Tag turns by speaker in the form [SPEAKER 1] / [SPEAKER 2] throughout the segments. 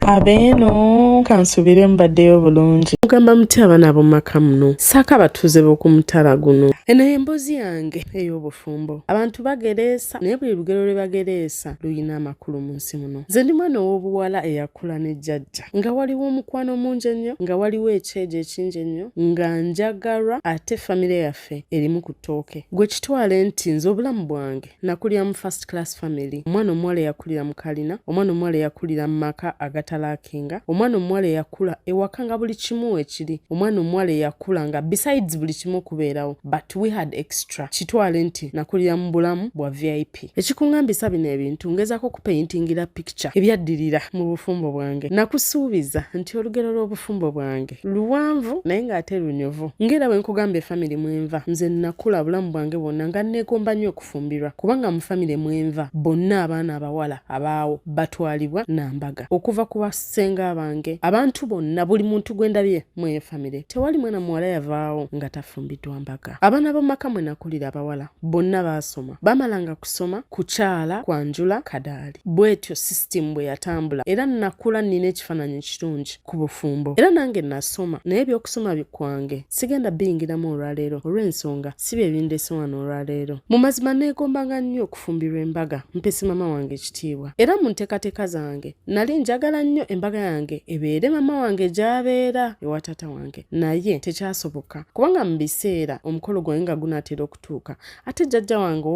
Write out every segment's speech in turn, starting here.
[SPEAKER 1] Abeeno kansubire mbaddeyo bulungi. Mugamba muti abaana ab'omumaka muno saaka batuuze b'okumutala guno. Eno y'emboozi yange ey'obufumbo. Abantu bagereesa naye buli lugero lwe bagereesa luyina amakulu mu nsi muno. Nze ndi mwana ow'obuwala eyakula ne jjajja nga waliwo omukwano mungi ennyo, nga waliwo ekyejo ekingi ennyo, nga njagalwa ate famire yaffe erimu ku ttooke. Gwe kitwale nti nze obulamu bwange nakulira mu first class family. Omwana omuwala eyakulira mu kalina, omwana omuwala eyakulira mu maka agatalakinga, omwana omuwala eyakula ewaka nga buli kimu ekiri, omwana omuwala eyakula nga besides buli kimu okubeerawo, but we had extra. Kitwale nti nakulira mu bulamu bwa VIP. Ekikuŋŋambisa bino ebintu ngezaako kupeyintingira picture ebyaddirira mu bufumbo bwange. Nakusuubiza nti olugero lw'obufumbo bwange luwanvu naye ng'ate lunyuvu. Ng'era bwe nkugamba efamire mwenva, nze nakula bulamu bwange bwonna nga neegomba nnyo okufumbirwa, kubanga mu famire mwenva bonna abaana abawala abaawo batwalibwa Nambaga. Okuva ku basenga bange, abantu bonna, buli muntu gwe ndabye mu eyo famire, tewali mwana muwala yavaawo nga tafumbiddwa Mbaga. Abaana b'omumaka mwe nakulira abawala bonna baasoma, bamalanga kusoma kukyala kwanjula kadaali. Bwetyo system bwe yatambula, era nakula nina ekifaananyi kirungi ku bufumbo, era nange nasoma, naye ebyokusoma kwange sigenda biyingiramu olwaleero olw'ensonga si bye bindeese wano olwaleero. Mu mazima neegombanga nnyo okufumbirwa embaga, mpese mama wange ekitiibwa, era mu nteekateeka zange nali njagala nnyo embaga yange ebeere mama wange gy'abeera ewa taata wange, naye tekyasoboka kubanga mu biseera omukolo gwange nga gunaatera okutuuka ate jjajja wange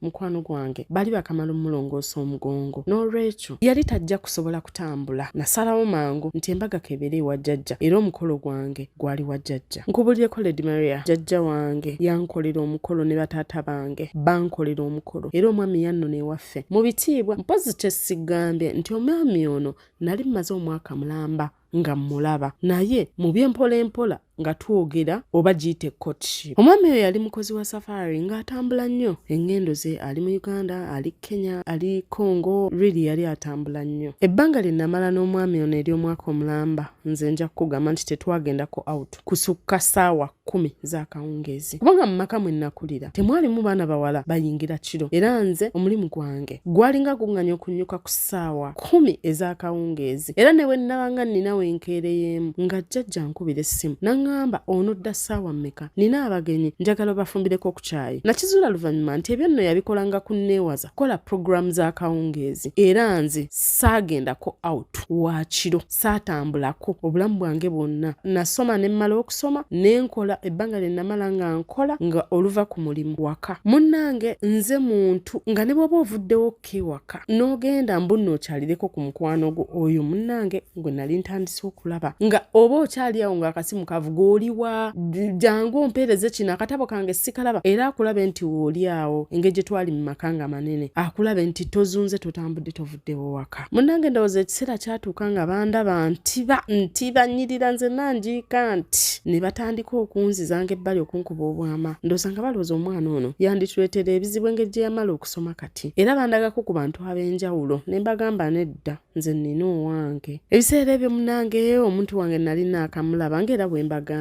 [SPEAKER 1] mukwano gwange bali bakamala omulongoosa omugongo, n'olwekyo yali tajja kusobola kutambula. Nasalawo mangu nti embaga kebeere ewa jjajja, era omukolo gwange gwali wa jjajja. Nkubulyeko Lady Maria, jjajja wange yankolera omukolo ne bataata bange bankolera omukolo, era omwami yannona ewaffe mu bitiibwa. Mpozi kyesigambye nti omwami ono nali mmaze omwaka mulamba nga mulaba, naye mu by'empola nga twogera oba giyite courtship. Omwami oyo yali mukozi wa safari ng'atambula nnyo engendo ze, ali mu Uganda, ali Kenya, ali Congo, really yali atambula nnyo. Ebbanga lye namala n'omwami ono eri omwaka omulamba, nze nja kugamba nti tetwagendako out kusukka ssaawa 10 z'akawungeezi, kubanga mu maka mwe nakulira temwalimu baana bawala bayingira kiro, era nze omulimu gwange gwalinga guŋŋanya okunnyuka ku ssaawa 10 ez'akawungeezi, era ne bwe nnabanga nnina wenkeereyeemu nga jjajja nkubira essimu n'aŋŋamba onodda ssaawa mmeka, nina abagenyi njagala bafumbireko ku kyayi. Nakizuula luvannyuma nti ebyo nno yabikolanga ku nneewaza kola program z'akawungeezi, era nze saagendako out waakiro, saatambulako obulamu bwange bwonna. Nasoma ne mmala okusoma ne nkola ebbanga lye namala nga nkola nga oluva ku mulimu waka. Munnange nze muntu nga ne bw'oba ovuddewo k'ewaka n'ogenda mbunno okyalireko ku mukwano gwo, oyo munnange gwe nali ntandise okulaba nga oba okyali awo ng'akasimu kavuga oliwa jangu ompeereze kino akatabo kange sikalaba, era akulabe nti wooli awo engeri gye twali mu maka nga manene, akulabe nti tozunze totambudde tovuddewo waka. Munnange ndowooza ekiseera kyatuuka nga bandaba ntiba nnyirira nze nanjiika nti ne batandika okunzizanga ebbali okunkuba obwama, ndowooza nga balowooza omwana ono yandituleetera ebizibu engeri gye yamala okusoma kati, era bandagako ku bantu ab'enjawulo ne mbagamba nedda nze nnina owange. Ebiseera ebyo munnange omuntu wange nali naakamulaba ng'era bwe mbagambye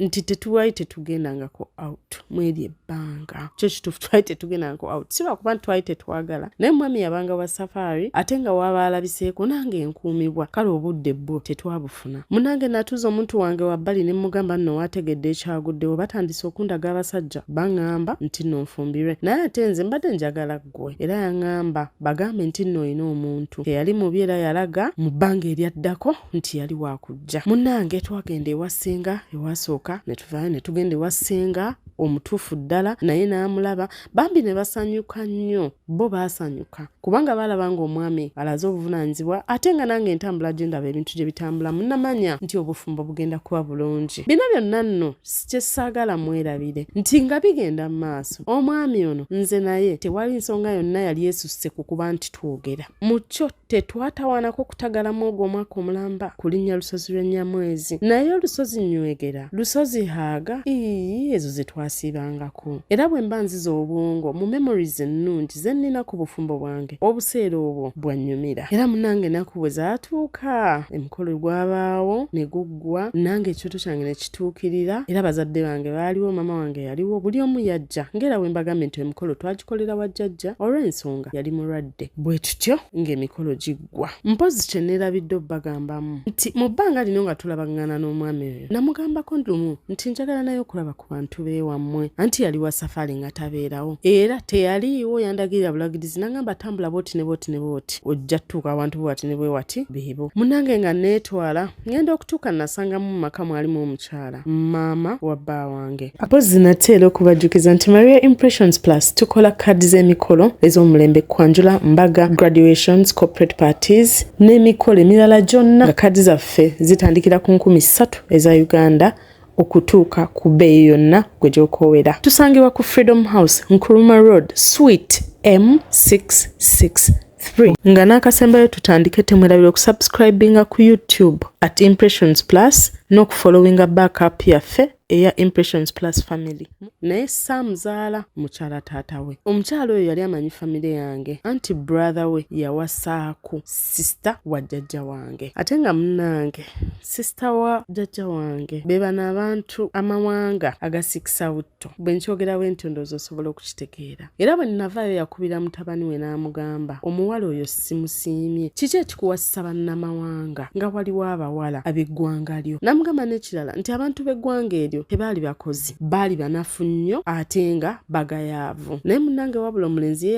[SPEAKER 1] nti tetuwali tetugendangako out mweri ebbanga. Kyo kituufu twali tetugendangako out, si lwakuba nti twali tetwagala, naye mwami yabanga wa safari ate nga waba alabiseeko nange enkuumibwa, kale obudde bwo tetwabufuna. Munnange natuuza omuntu wange wabbali ne mugamba nno waategedde ekyaguddewo, batandise okundaga abasajja baŋŋamba nti nno nfumbirwe, naye ate nze mbadde njagala ggwe, era yaŋŋamba bagambe nti nno olina omuntu eyali mubi era yalaga mu bbanga eryaddako nti yali waakujja. Munnange twagenda ewa ssenga ewasooka ne tuvaayo ne tugenda ewa ssenga omutuufu ddala, naye n'amulaba, bambi ne basanyuka nnyo. Bo baasanyuka kubanga baalaba ng'omwami alaze obuvunaanyizibwa, ate nga nange entambula gye ndaba ebintu gye bitambulamu namanya nti obufumbo bugenda kuba bulungi. Bino byonna nno kye saagala mwerabire nti nga bigenda mu maaso, omwami ono nze naye tewali nsonga yonna yali yeesusse ku kuba nti twogera. Mu kyo tetwatawaanako kutagalamu ogwo omwaka omulamba ku linnya lusozi lw'Ennyamwezi, naye olusozi Nywegera, lusozi Haaga, ezo ze twasiibangako era bwe mba nziza obwongo mu memories ennungi ze nnina ku bufumbo bwange obuseera obwo bwannyumira era munnange ennaku bwe zaatuuka emikolo gwabaawo ne guggwa nange ekyoto kyange ne kituukirira era bazadde bange baaliwo mama wange yaliwo buli omu yajja ng'era bwe mbagambe nti emikolo twagikolera wajjajja olw'ensonga yali mulwadde bwe tutyo ng'emikolo giggwa mpozi kye neerabidde obbagambamu nti mu bbanga lino nga tulabagana n'omwami oyo namugambako lumu nti njagala naye okulaba ku bantu beewammwe anti yali wa safari nga tabeerawo era teyaliiwo yandagirira bulagirizi nagamba tambula booti ne booti ne booti ojja tutuuka abantu bwati ne bwe wati beebo munnange nga neetwala ngenda okutuuka nasangamu mu maka mwalimu omukyala maama wa bba wange mpozi nateera okubajjukiza nti Maria Impressions Plus tukola kaadi z'emikolo ez'omulembe kwanjula mbaga graduations corporate parties n'emikolo emirala gyonna nga kaadi zaffe zitandikira ku 3,000 eza Uganda okutuuka ku bbeeyi yonna gwe gy'okoowera tusangibwa ku Freedom House Nkuruma Road Suite M663 nga n'akasembayo tutandike temwerabira okusubscribinga ku YouTube at Impressions Plus n'okufollowinga backup yaffe eya Impressions Plus family naye saamuzaala mukyala taata we omukyala oyo yali amanyi famire yange anti brother we yawasaaku sister wa jjajja wange ate nga munnange sister wa jjajja wange be bano abantu amawanga agasikisa butto bwe nkyogerawo entondoozi osobola okukitegeera era bwe nnavaayo yakubira mutabani we n'amugamba omuwala oyo simusiimye kiki ekikuwasisa bannamawanga nga waliwo abawala ab'eggwanga lyo n'amugamba n'ekirala nti abantu b'eggwanga eryo tebaali bakozi baali banafu nnyo ate nga bagayaavu naye munnange wabula omulenzi ye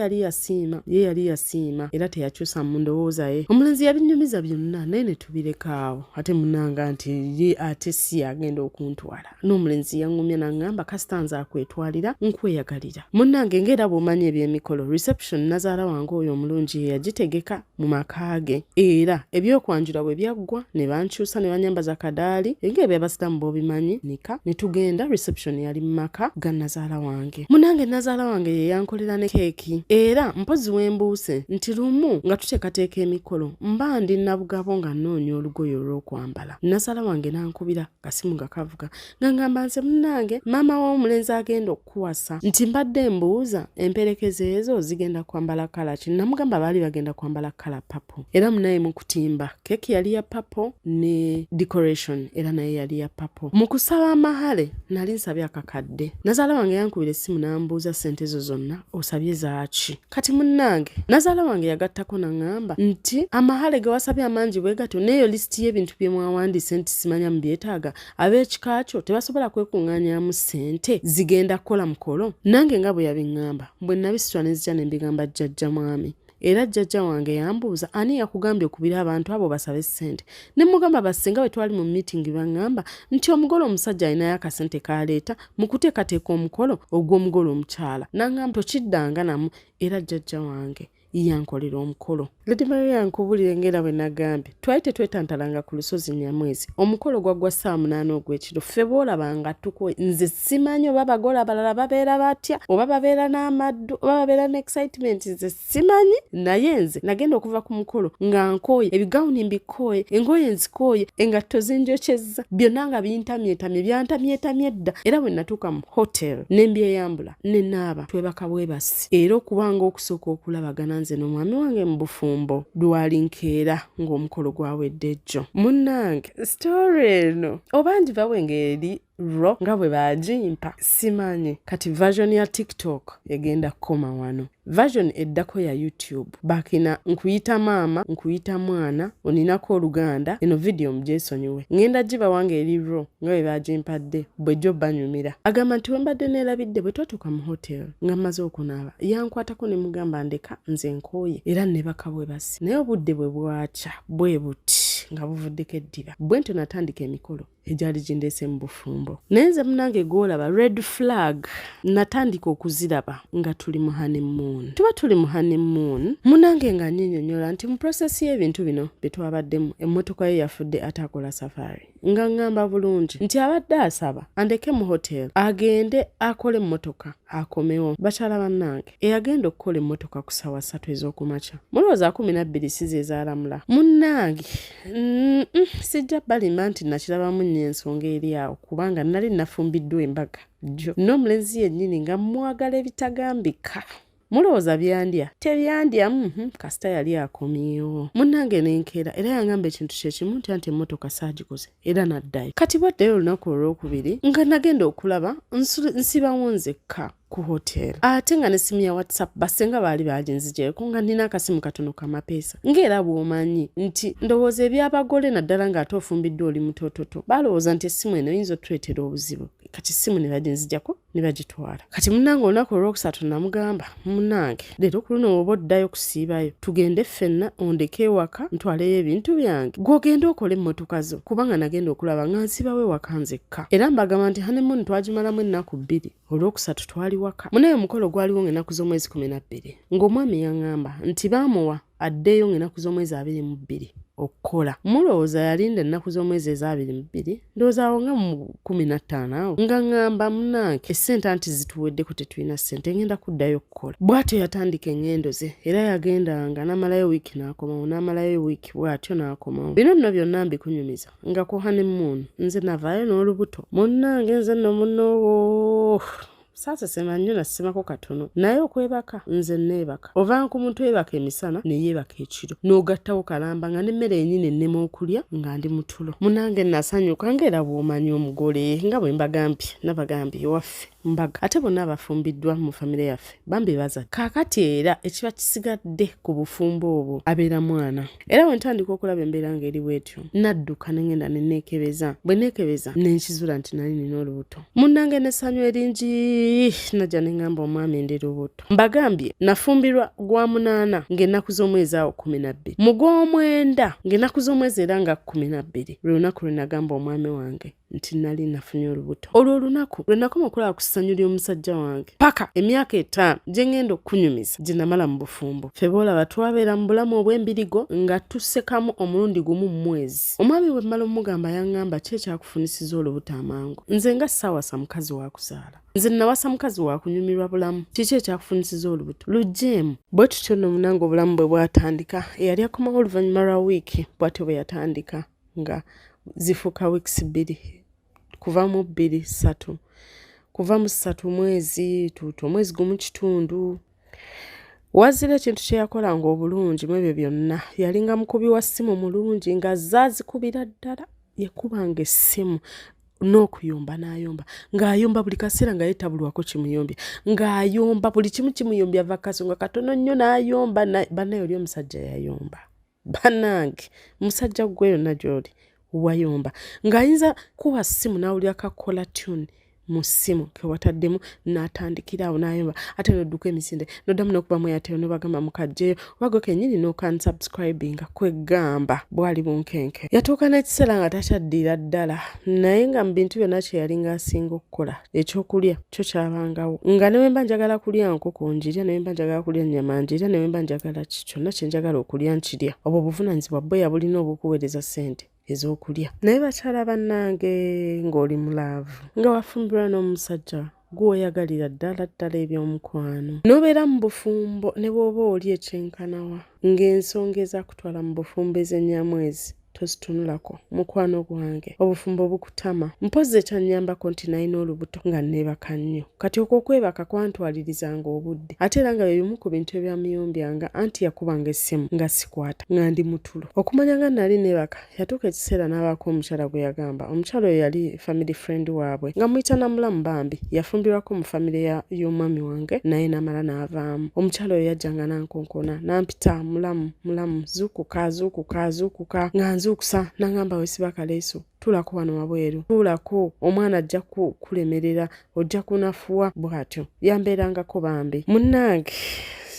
[SPEAKER 1] yali yasiima era teyakyusa mu ndowooza ye omulenzi yabinyumiza byonna naye ne tubirekaawo ate munnanga nti ye ate si agenda okuntwala n'omulenzi yaŋŋumya n'aŋŋamba kasita nze akwetwalira nkweyagalira munnange ng'era bw'omanyi eby'emikolo reception nazaala wange oyo omulungi ye yagitegeka mu maka ge era ebyokwanjula bwe byaggwa ne bankyusa ne banyambaza kadaali ng'ebyabasitamu b'obimanyi nika ne tugenda reception yali mu maka ga nazaala wange munange nazaala wange ye yankolera ne keeki era mpozi wembuuse nti lumu nga tuteekateeka emikolo mba ndi nabugabo nga nnoonya olugoye olw'okwambala nazaala wange nankubira kasimu nga kavuga nga ngamba nze munange maama w'omulenzi agenda okukuwasa nti mbadde mbuuza emperekeze ezo zigenda kwambala kala ki namugamba baali bagenda kwambala kala papo era munaye mu kutimba keeki yali ya papo ne decoration era naye yali ya papo mu kusaba amahale nali nsabye akakadde nazaala wange yankubira essimu n'ambuuza ssente zo zonna osabye zaaki kati munnange nazaala wange yagattako n'aŋŋamba nti amahale ge wasabye amangi bwe gatyo n'eyo lisiti y'ebintu bye mwawandiise nti simanya mu byetaaga ab'ekika kyo tebasobola kwekuŋŋaanyaamu ssente zigenda kukola mukolo nange nga bwe yabiŋŋamba bwe nabisitula ne nzija ne mbigamba jjajja mwami era jjajja wange yambuuza ani yakugambye okubira abantu abo basabe ssente ne mugamba basinga bwe twali mu meeting baŋŋamba nti omugolo omusajja alinayo akasente kaleeta mu kuteekateeka omukolo ogw'omugolo omukyala n'aŋŋamba tokiddanga namu era jjajja wange yankolera omukolo Lady Maria nkubulire ngera bwe nagambye twali tetwetantalanga ku lusozi Nyamwezi omukolo gwaggwa 8:00 ogw'ekiro ffe boolabanga tuko nze simanyi oba bagola abalala babeera batya oba babeera n'amaddu oba babeera ne excitement nze simanyi naye nze nagenda okuva ku mukolo nga nkooye ebigawuni mbikooye engoye nzikooye engatto zinjokyezza byonna nga bintamyetamye byantamyetamye dda era bwe natuuka mu hotel nembyeyambula ne naaba twebaka bwebasi era okubanga okusooka okulabagana nze n'omwami wange mu bufumbo lwali nkeera ng'omukolo gwawedde ejjo munnange story eno oba ngibawe ng'eri ro nga bwe baagimpa simanyi kati version ya TikTok egenda kukoma wano version eddako ya YouTube bakina nkuyita maama nkuyita mwana oninako oluganda eno video mugyesonyiwe ngenda giba wange eri ro nga bwe baagimpadde bwejjo banyumira agamba nti wembadde neerabidde bwe twatuuka mu hotel nga mmaze okunaaba yankwatako ne mugamba ndeka nze nkooye era nebaka bwe basi naye obudde bwe bwakya bwe buti nga buvuddeko eddiba bwe nto natandika emikolo ejali jindeese mu bufumbo naye nze munange gwolaba red flag natandika okuziraba nga tuli mu honeymoon tuba tuli mu honeymoon munange nga nnyinnyonnyola nti mu process y'ebintu bino bye twabaddemu emmotoka ye yafudde atakola safari nga ngamba bulungi nti abadde asaba andeke mu hotel agende akole emmotoka akomewo bakyala bannange eyagenda okukola emmotoka ku ssaawa 3 ez'okumakya mulowooza 12 si ze zaalamula munnange sijja balima nti nakirabamu nafulumya ensonga eri awo kubanga nali nafumbiddwa embaga jjo n'omulenzi yennyini nga mwagala ebitagambika. Mulowooza byandya tebyandya kasita yali akomyewo munnange nenkeera era yangamba ekintu kyekimu nti emmotoka saagikoze era naddayo. Kati bwaddayo olunaku olwokubiri nga nagenda okulaba nsibawo nzekka ku hoteri ate nga nesimu ya WhatsApp basenga baali baginzigyeko nga nina akasimu katono kamapeesa ng'era bw'omanyi nti ndowooza ebyabagole naddala ng'ate ofumbiddwa oli mutototo balowooza nti essimu eno eyinza otuleetera obuzibu kati essimu ne baginzigyako ne bagitwala. Kati munnange olunaku olwokusatu namugamba munnange leero ku luno oba oddayo kusiibayo tugende ffenna ondeke ewaka ntwaleyo ebintu byange gw'ogenda okole emmotoka zo kubanga nagenda okulaba nga nsibawo ewaka nzekka era mbagamba nti honeymoon twagimalamu ennaku 2 olwokusatu twali waka munaye omukolo gwaliwo ng'ennaku z'omwezi 12 ng'omwami yaŋŋamba nti baamuwa addeyo ng'ennaku z'omwezi 22 okukola. Mulowooza yalinda ennaku z'omwezi eza 22 ndowooza awo nga mu 15 awo nga ŋŋamba munnange essente anti zituweddeko tetulina ssente ngenda kuddayo okukola. Bw'atyo yatandika enngendo ze era yagendanga n'amalayo wiiki n'akomawo n'amalayo wiiki bw'atyo n'akomawo. Bino nno byonna mbikunyumiza nga ku honeymoon nze navaayo n'olubuto munnange nze nno munnoowo sasa sema nnyo nasemako katono naye okwebaka nze neebaka ova ku muntu ebaka emisana ne yeebaka ekiro n'ogattawo kalamba nga n'emmere yennyini ennema okulya nga ndi mutulo. Munange nasanyuka ng'era bw'omanyi omugole nga bwe mbagambye nabagambye ewaffe mbaga ate bonna abafumbiddwa mu famire yaffe bambebaza. Kaakati era ekiba kisigadde ku bufumbo obwo abeera mwana era bwe ntandika okulaba embeera ng'eri bwetyo nadduka n'engenda ne neekebeza bwe neekebeza nenkizula nti nali nina olubuto. Munnange n'essanyu eringi najja ne ngamba omwami ndi lubuto. Mbagambye nafumbirwa gwa 8 ng'ennaku z'omwezi awo 12 mu gw'omwenda ng'ennaku z'omwezi era nga 12 lwe lunaku lwe nagamba omwami wange nti nali nafunye olubuto. Olwo olunaku lwe nakoma okulaba ku ssanyu ly'omusajja wange paka emyaka 5 gye ngenda okunyumiza gye namala mu bufumbo. Ffe boolaba twabeera mu bulamu obw'embirigo nga tussekamu omulundi gumu mu mwezi. Omwami bwe mmala omugamba yaŋŋamba ki ekyakufunisiza olubuto amangu. Nze nga saawasa mukazi wa kuzaala nze nawasa mukazi wa kunyumirwa bulamu kiki ekyakufunisiza olubuto lujeemu. Bwe tutyo nno munange obulamu bwe bwatandika eyali akomawo oluvannyuma lwa wiiki bw'atyo bwe yatandika nga zifuuka wiikisi 2 kuva mu 2 3 kuva mu 3 mwezi tuuto omwezi gumu kitundu. Wazira ekintu kye yakolanga obulungi mu ebyo byonna yalinga mukubi wa ssimu mulungi nga zaazikubira ddala yakubanga essimu n'okuyomba n'ayomba ng'ayomba buli kaseera nga yeetabulwako kimuyombya ng'ayomba buli kimu kimuyombya ava kasonga katono nnyo n'ayomba bannaye oli omusajja yayomba bannange musajja gwe yonna gy'oli wayomba ng'ayinza kuwa ssimu n'awulira kakola tune mu ssimu kewataddemu n'atandikira awo n'ayomba ate n'odduka emisinde n'oddamu n'okubamu yateo n'obagamba mukajjeyo obago kennyini n'okansubscribinga kwegamba bwali bunkenke. Yatuuka n'ekiseera nga takyaddiira ddala naye nga mu bintu byonna kye yali ng'asinga okukola ekyokulya kyo kyabangawo nga ne wemba njagala kulya nkoko njirya ne wemba njagala kulya nnyama njirya ne wemba njagala ki kyonna kye njagala okulya nkirya. Obwo obuvunaanyizibwa bwe yabulina obw'okuweereza ssente ez'okulya. Naye bakyala bannange ng'oli mulaavu nga wafumbirwa n'omusajja gw'oyagalira ddala eby'omukwano n'obeera mu bufumbo ne bw'oba oli ekyenkanawa ng'ensonga ezakutwala mu bufumbo ez'ennyamwezi tozitunulako mukwano gwange obufumbo bukutama. Mpozzi ekyannyambako nti nalina olubuto nga neebaka nnyo kati okwo okwebaka kwantwalirizanga obudde ate era nga bye bimu ku bintu ebyamuyombyanga anti yakubanga essimu nga sikwata nga ndi mutulo. Okumanya nga nali neebaka yatuuka ekiseera n'abaako omukyala gwe yagamba. Omukyala oyo yali family friend waabwe nga muyita namulamu bambi yafumbirwako mu famire y'omwami wange naye namala n'avaamu. Omukyala oyo yajjanga nankonkona nampita mulamu zuukuka nga nzuukusa n'angamba weesiba kaleeso tuulako wano wabweru tuulako omwana ajja kulemerera ojja kunafuwa bw'atyo yambeerangako bambi. Munnange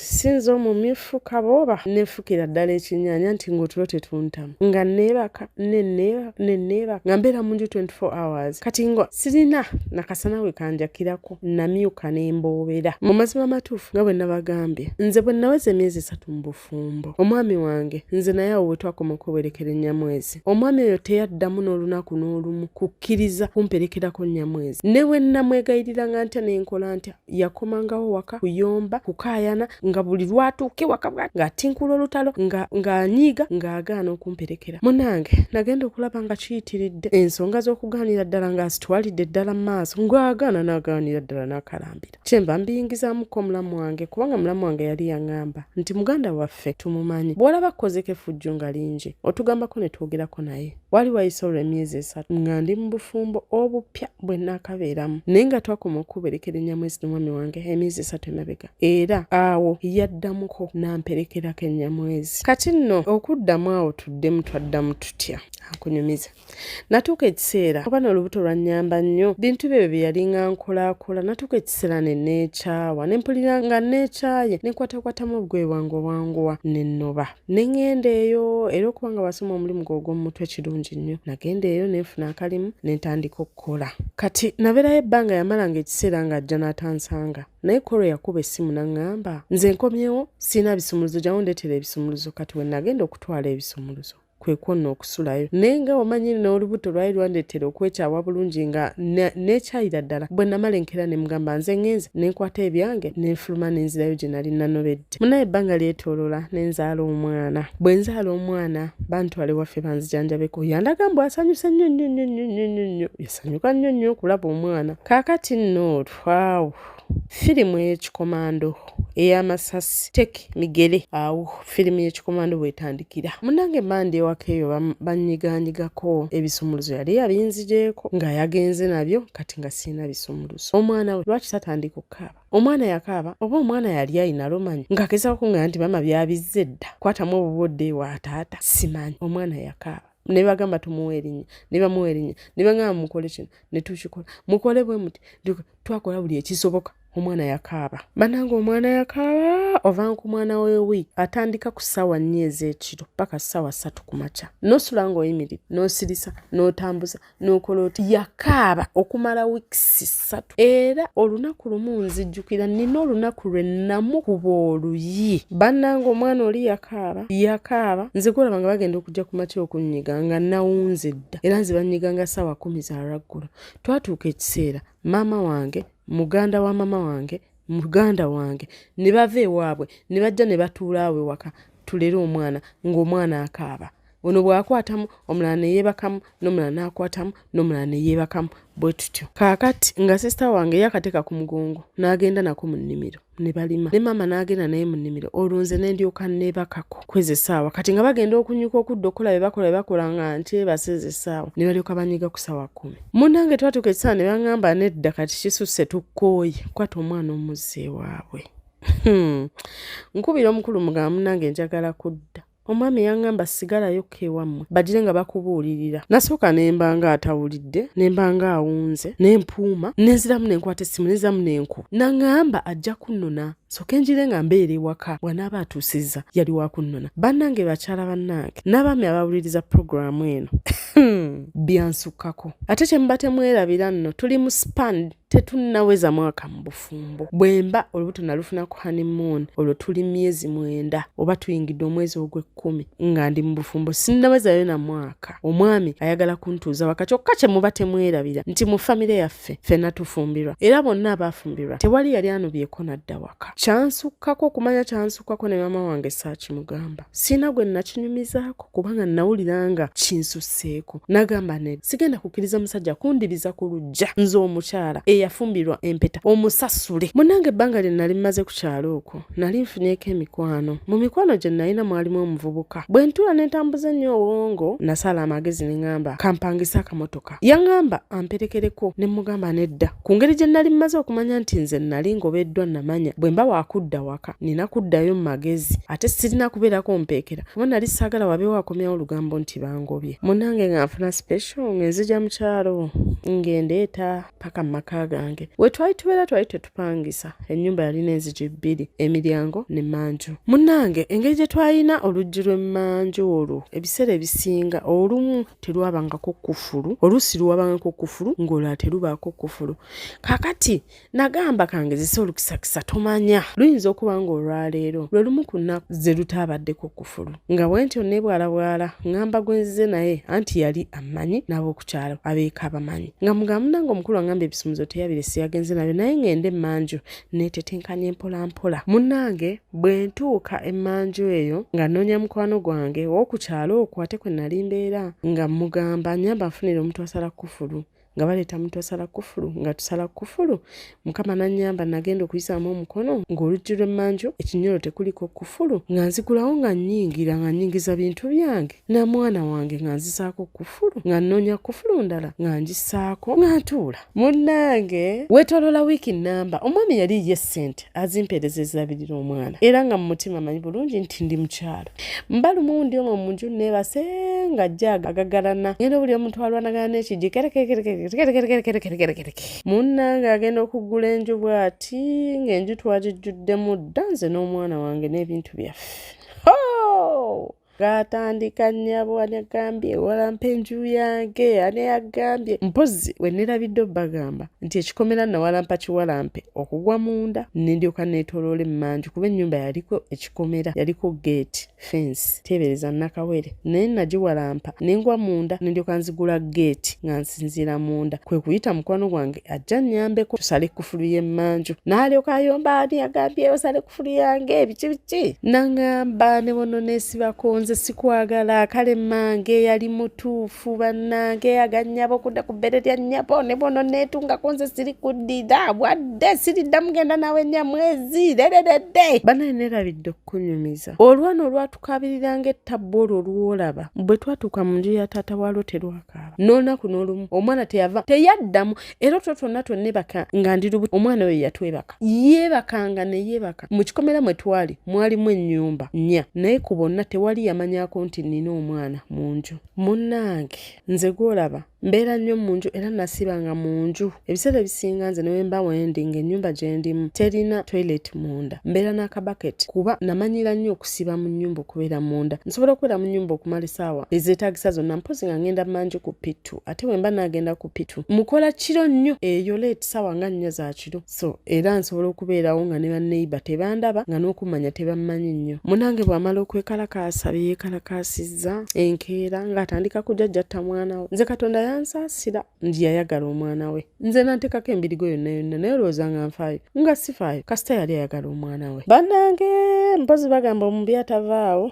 [SPEAKER 1] sinza omumyufu kabooba nefukira ddala ekinnyanya nti ng'otulo tetuntamu nga neebaka neneebaka nga mbeera mu nju 24 hours kati ngo sirina nakasana we kanjakirako namyuka n'emboobera. Mu mazima amatuufu nga bwe nabagambye nze bwe naweza emyezi 3 mu bufumbo omwami wange nze naye awo bwe twakoma okuwerekera ennyamwezi omwami oyo teyaddamu n'olunaku n'olumu kukkiriza kumperekerako nnyamwezi ne bwe namwegayiriranga ntya n'enkola ntya yakomangawo waka kuyomba kukaayana nga nga buli lwatuuka ewaka ng'atinkula olutalo ng'anyiiga ng'agaana okumperekera. Munnange nagenda okulaba nga kiyitiridde ensonga z'okugaanira ddala ng'azitwalidde ddala mu maaso ng'agaana n'agaanira ddala n'akalambira. Kyemba mbiyingizaamuko mulamu wange kubanga mulamu wange yali yaŋŋamba nti muganda waffe tumumanyi bw'olaba akkozeko effujjo nga lingi otugambako ne twogerako naye. Wali wayise olwo emyezi 3 nga ndi mu bufumbo obupya bwe nnaakabeeramu naye nga twakoma okuberekera ennyamwezi n'omwami wange emyezi 3 emabega era awo yaddamuko n'amperekerako ennyamwezi. Kati nno okuddamu awo tuddemu twaddamu tutya akunyumiza. Natuuka ekiseera oba n'olubuto lwannyamba nnyo bintu bye bye yali nga nkolaakola natuuka ekiseera ne neekyawa ne mpulira nga neekyaye ne nkwatakwatamu obugoye bwange obwanguwa ne nnoba ne ŋŋenda eyo era okubanga wasoma omulimu gw'omutwe ekirungi nnyo nagenda eyo ne nfuna akalimu ne ntandika okukola. Kati nabeerayo ebbanga yamalanga ekiseera ng'ajja n'atansanga naye Kolo yakuba essimu n'aŋŋamba nze nkomyewo sirina bisumuluzo gyawo ndeetera ebisumuluzo. Kati we nagenda okutwala ebisumuluzo kwe kwonna okusulayo naye nga wamanyi n'olubuto lwali lwandeetera okwekyawa bulungi nga neekyayira ddala. Bwe namala enkeera ne mugamba nze ŋŋenze ne nkwata ebyange ne nfuluma ne nzirayo gye nali nanobedde. Munaye ebbanga lyetooloola ne nzaala omwana. Bwe nzaala omwana bantwale waffe banzijanjabeko yandaga mbu asanyuse nnyo nnyo nnyo nnyo nnyo nnyo yasanyuka nnyo nnyo okulaba omwana. Kaakati nno olwawo firimu y'ekikomando ey'amasasi teki migere awo firimu y'ekikomando bwetandikira. Munnange mandi ewaka eyo bannyiganyigako ebisumuluzo yali yabinzigyeko nga yagenze nabyo kati nga sirina bisumuluzo. Omwana we lwaki tatandika okukaaba? Omwana yakaaba oba omwana yali ayina lumanyi ng'agezaako kuŋŋamba nti mama byabizze dda kwatamu obubodde wa taata simanyi. Omwana yakaaba ne bagamba tumuwa erinnya ne bamuwa erinnya ne bagamba mukole kino ne tukikola mukole bwe muti twakola buli ekisoboka. Omwana yakaaba bannange omwana yakaaba ova ku mwana w'ewiiki atandika ku ssaawa 4 ez'ekiro paka ssaawa 3 ku makya n'osula ng'oyimiridde n'osirisa n'otambuza n'okola oti yakaaba okumala wiikisi 3 era olunaku lumu nzijjukira nina olunaku lwe namukuba oluyi bannange omwana oli yakaaba nze kulaba nga bagenda okujja ku makya okunnyiga nga nawunze dda era nze bannyiga nga ssaawa 10 za lwaggulo. Twatuuka ekiseera maama wange muganda wa mama wange muganda wange ne bava ewaabwe ne bajja ne batuula awo ewaka tulere omwana ng'omwana akaaba. Ono bw'akwatamu omulala ne yeebakamu n'omulala n'akwatamu n'omulala ne yeebakamu bwe tutyo. Kaakati nga sisita wange yakateeka ku mugongo n'agenda nako mu nnimiro ne balima ne maama n'agenda naye mu nnimiro olwo nze ne ndyoka neebakako kwezi essaawa kati nga bagenda okunyuka okudda okukola bye bakola nga nkyebase ezo essaawa ne balyoka banyiga ku ssaawa 10. Munnange twatuuka essaawa ne baŋŋamba nedda kati kisusse tukkooye kwata omwana omuzza ewaabwe. Nkubira omukulu mugamba munnange njagala kudda. Omwami yaŋŋamba sigalayo ewammwe bagire nga bakubuulirira. Nasooka ne mba nga atawulidde ne mba nga awunze ne mpuuma ne nziramu ne nkwata essimu ne nziramu ne nkuba. N'aŋŋamba ajja kunnona soke njire nga mbeera ewaka bw'anaaba atuusizza yali wa kunnona. Bannange bakyala bannange n'abaami abawuliriza puroguramu eno byansukkako ate kye muba temwerabira nno tuli mu span tetunnaweza mwaka mu bufumbo. Bwemba olubuto nalufuna ku honeymoon olwo tuli myezi 9 oba tuyingidde omwezi ogw'ekkumi nga ndi mu bufumbo sinnawezayo na mwaka. Omwami ayagala kuntuuza waka kyokka kye muba temwerabira nti mu famire yaffe ffenna tufumbirwa era bonna abaafumbirwa tewali yali anubyeko nadda waka. Kyansukkako okumanya kyansukkako ne maama wange saakimugamba sina gwe nakinyumizaako kubanga nawulira nga kinsusseeko. Nagamba ne sigenda kukkiriza musajja kundiriza ku lujja nze omukyala eyafumbirwa empeta omusasule. Munnange ebbanga lye nali mmaze ku kyalo okwo nali nfunyeeko emikwano. Mu mikwano gye nalina mwalimu omuvubuka. Bwe ntuula ne ntambuza nnyo obwongo nasala amagezi ne ŋŋamba kampangisa akamotoka. Yaŋŋamba amperekereko ne mugamba nedda. Ku ngeri gye nali mmaze okumanya nti nze nali ngobeddwa namanya bwe mba wakudda waka nina kuddayo mu magezi ate sirina kubeerako mpeekera kuba nali saagala wabeewo akomyawo olugambo nti bangobye. Munnange nga nfuna special ng'enzija mu kyalo ng'endeeta paka mu maka gange. We twali tubeera twali tetupangisa ennyumba yalina enzigi 2 emiryango ne manju. Munnange engeri gye twalina oluggi lw'emmanju olwo ebiseera ebisinga olumu terwabangako kufulu oluusi luwabangako kufulu ng'olwo terubaako kufulu. Kaakati nagamba kangezesa olukisakisa tomanya luyinza okuba ng'olwaleero lwe lumu ku nnaku ze lutaabaddeko kufulu nga bwentyo ne bwalabwala ŋŋamba gwenzize naye anti yali amanyi n'ab'okukyalo abeeka abamanyi nga mugamba munnange omukulu aŋŋamba ebisumuzo teyabire siyagenze nabyo naye ngende emmanju netetenkanya mpola mpola. Munnange bwe ntuuka emmanju eyo nga nnoonya mukwano gwange w'okukyalo okwo ate kwe nali mbeera nga mugamba nyamba nfunire omuntu asala kufulu nga baleeta muntu asala kufulu nga tusala kufulu mukama nannyamba nagenda okuyisaamu omukono ng'oluggi lw'emmanju ekinyolo tekuliko kufulu nga nzigulawo nga nnyingira nga nnyingiza bintu byange na mwana wange nga nzisaako kufulu nga nnoonya kufulu ndala nga ngisaako nga ntuula. Munnange weetolola wiiki nnamba omwami yali ye ssente azimpeerezeza abirira omwana era nga mu mutima manyi bulungi nti ndi mukyalo. Mbalumu ndi omwo mu nju neebase nga ajja agagalana ngenda buli omuntu alwanagana n'ekigi munnange agenda okuggula enju bw'ati ng'enju twagijjuddemu dda nze n'omwana wange n'ebintu byaffe. Gatandika nnyabo ani agambye walampa enju yange ani agambye mpozi we nerabidde bagamba nti ekikomera nawalampa kiwalampe okugwa munda nendyoka neetoloola emmanju kuba ennyumba yaliko ekikomera yaliko gate fence teebereza nakawere naye nagiwalampa nengwa munda nendyoka nzigula gate nga nsinziira munda kwe kuyita mukwano gwange ajja nnyambeko tusale kufulu y'emmanju n'alyoka ayomba ani agambye osale kufulu yange biki nangamba ne bono neesibako nze sikwagala kale mmange yali mutuufu bannange agannyabo kudda ku bbere lya nnyabo ne bono neetungako nze siri kuddira bwadde siriddamu genda nawe nnyamwezi lerededde banaye nerabidde okunyumiza olwana olwatukabiriranga ettabbo olwo olwolaba bwe twatuuka mu nju ya taata waalwo terwakaaba n'olunaku n'olumu omwana teyava teyaddamu era otwo twonna twonnebaka nga ndi lubuto omwana we yatwebaka yeebakanga ne yeebaka mu kikomera mwe twali mwalimu ennyumba nnya naye ku bonna tewali yamanyako nti nina omwana mu nju. Munnange nze gwolaba mbeera nnyo mu nju era nasibanga mu nju ebiseera ebisinga nze ne mba wendi ng'ennyumba gye ndimu terina toilet munda mbeera n'akabaketi kuba namanyira nnyo okusiba mu nnyumba okubeera munda nsobola okubeera mu nnyumba okumala essaawa ezeetaagisa zonna mpozi nga ngenda manju ku pitu ate bwe mba nagenda ku pitu mukola kiro nnyo eyo leeti ssaawa nga 4 za kiro so era nsobola okubeerawo nga ne banneiba tebandaba nga n'okumanya tebammanyi nnyo. Munnange bw'amala okwekalakaasa yeekalakaasizza enkeera ng'atandika kujajjatta mwana we nze Katonda yansaasira ndi yayagala omwana we nze nanteekako embirigo yonna yonna naye olowooza nga nfaayo nga sifaayo kasita yali ayagala omwana we. Bannange mpozi bagamba omubi atavaawo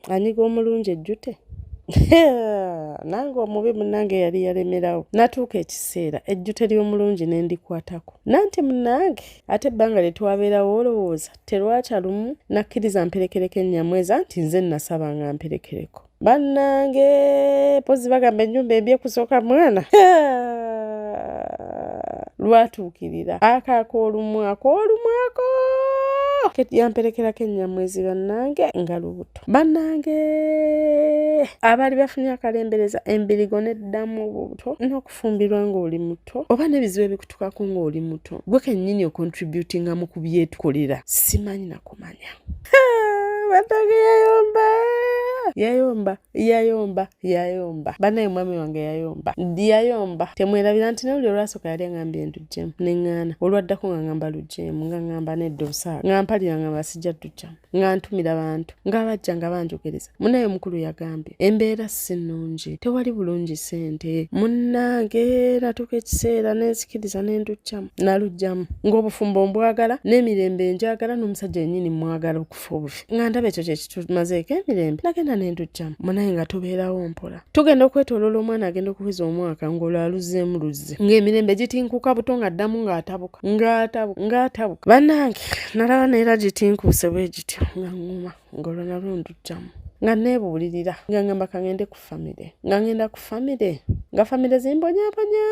[SPEAKER 1] anyiga omulungi ejjute nange omubi munnange yali yalemerawo natuuka ekiseera ejjute ly'omulungi nendikwatako nanti munnange ate ebbanga lye twabeerawo olowooza terwakya lumu nakkiriza mperekereko ennyamwezi anti nze nasabanga mperekereko. Bannange pozi bagamba ennyumba embi ekusooka mwana lwatuukirira akakoolumwako yamperekerako ennyamwezi bannange nga lubuto. Bannange abaali bafunye akalembereza embirigo neddamu obuto n'okufumbirwa ng'oli muto oba n'ebizibu ebikutukako ng'oli muto gwe kennyini okontributinga mu ku byetukolera simanyi nakumanya. Bannange yayomba banaye mwami wange yayomba temwerabira nti nawuli olwasooka yali aŋambye endugyemu neŋŋaana olwaddako nga ŋŋamba lugyemu nga ŋŋamba nedda obusaawa nga mpalira nga basijja ddugyemu nga ntumira bantu ng'abajja nga banjogereza munaye omukulu yagambye embeera si nnungi tewali bulungi ssente. Munnange natuuka ekiseera nensikiriza nenduggyamu naluggyamu ng'obufumbo mbwagala n'emirembe njagala n'omusajja yennyini mwagala okufa obufi nga ndaba ekyo kyekitumazeeko emirembe nagenda nenduggyamu munaye nga tubeerawo mpola tugenda okwetooloola omwana agenda okuweza omwaka ng'olwo aluzzeemu luzze ng'emirembe gitinkuuka buto nga ddamu ng'atabuka. Bannange nalaba neera gitinkuuse bwe gityo nga ŋŋuma ng'olwo nalwo nduggyamu nga neebuulirira nga ŋŋamba kangende ku famire nga ngenda ku famire nga famire zimbonyabonya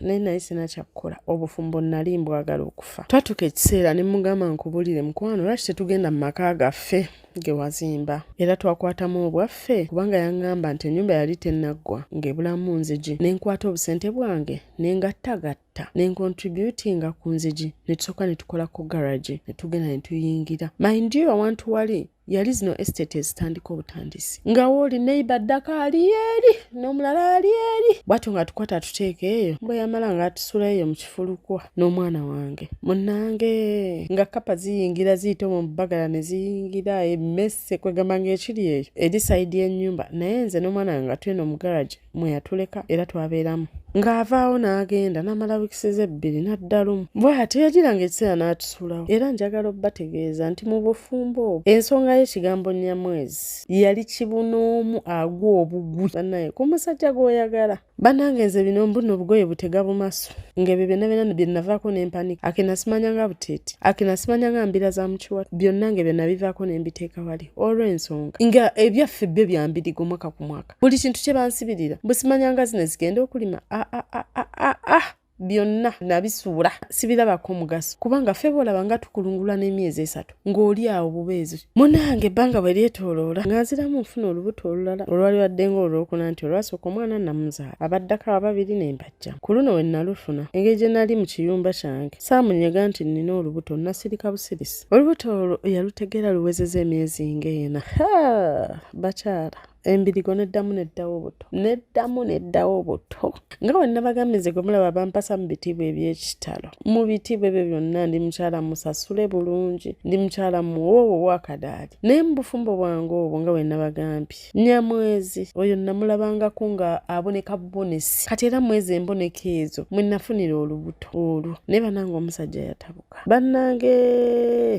[SPEAKER 1] naye naye sina kyakkola obufumbo nali mbwagala okufa. Twatuuka ekiseera ne mugamba nkubuulire mukwano lwaki tetugenda mu maka gaffe ge wazimba era twakwatamu obwaffe kubanga yaŋŋamba nti ennyumba yali tennaggwa ng'ebulamu nzigi nenkwata obusente bwange nengattagatta nenkontributinga ku nzigi ne tusooka ne tukola ku garage ne tugenda ne tuyingira. Mind you awantu wali yali zino estate ezitandika obutandisi nga wooli neighbor ddaka ali eri n'omulala ali eri bwatyo nga tukwata tuteeka eyo bwe yamala nga atusula eyo mu kifulukwa n'omwana wange munnange nga kapa ziyingira ziyita mu bbagala ne ziyingira emmese kwegamba ng'ekiri eyo eri sayidi y'ennyumba naye nze n'omwana wange nga tulina mu garage mwe yatuleka era twabeeramu ng'avaawo n'agenda n'amala wiikisi bbiri n'adda lumu. Bw'atyo yagiranga ekiseera n'atusulawo. Era njagala obbategeeza nti mu bufumbo obwo ensonga y'ekigambo nnyamwezi yali kibunoomu agwa obugwi bannaye ku musajja gw'oyagala. Bannange nze bino mbuno obugoye butega bumaso ng'ebyo byonna bye navaako n'empanika akina simanya nga buteeti akina simanya nga mbira za mukiwala byonna nge bye nabivaako ne mbiteeka wali olw'ensonga nga ebyaffe byo bya mbirigo mwaka ku mwaka buli kintu kye bansibirira busimanya nga zino zigenda okulima byonna nabisuula sibirabako mugaso kubanga ffe boolaba nga tukulungula n'emyezi 3 ng'oli awo bubeezi munange ebbanga bwe lyetooloola nga nziramu nfuna olubuto olulala olwali wadde ng'olwokuna nti olwasooka omwana namuzaala abaddako ababiri ne mbajja ku luno we nalufuna engeri gye nali mu kiyumba kyange saamunyega nti nnina olubuto nasirika busirisi olubuto olwo yalutegeera luwezeza emyezi ng'ena bakyala embirigo neddamu obuto nga bwe nabagambye gwe mulaba bampasa mu bitiibwa eby'ekitalo mu bitiibwa ebyo byonna ndi mukyala musasule bulungi ndi mukyala muwoowo wakadaali naye mu bufumbo bwange obwo nga bwe nabagambye nnyamwezi oyo namulabangako nga aboneka bubonesi kati era mwezi emboneka ezo mwe nafunira olubuto olwo naye banange omusajja yatabuka bannange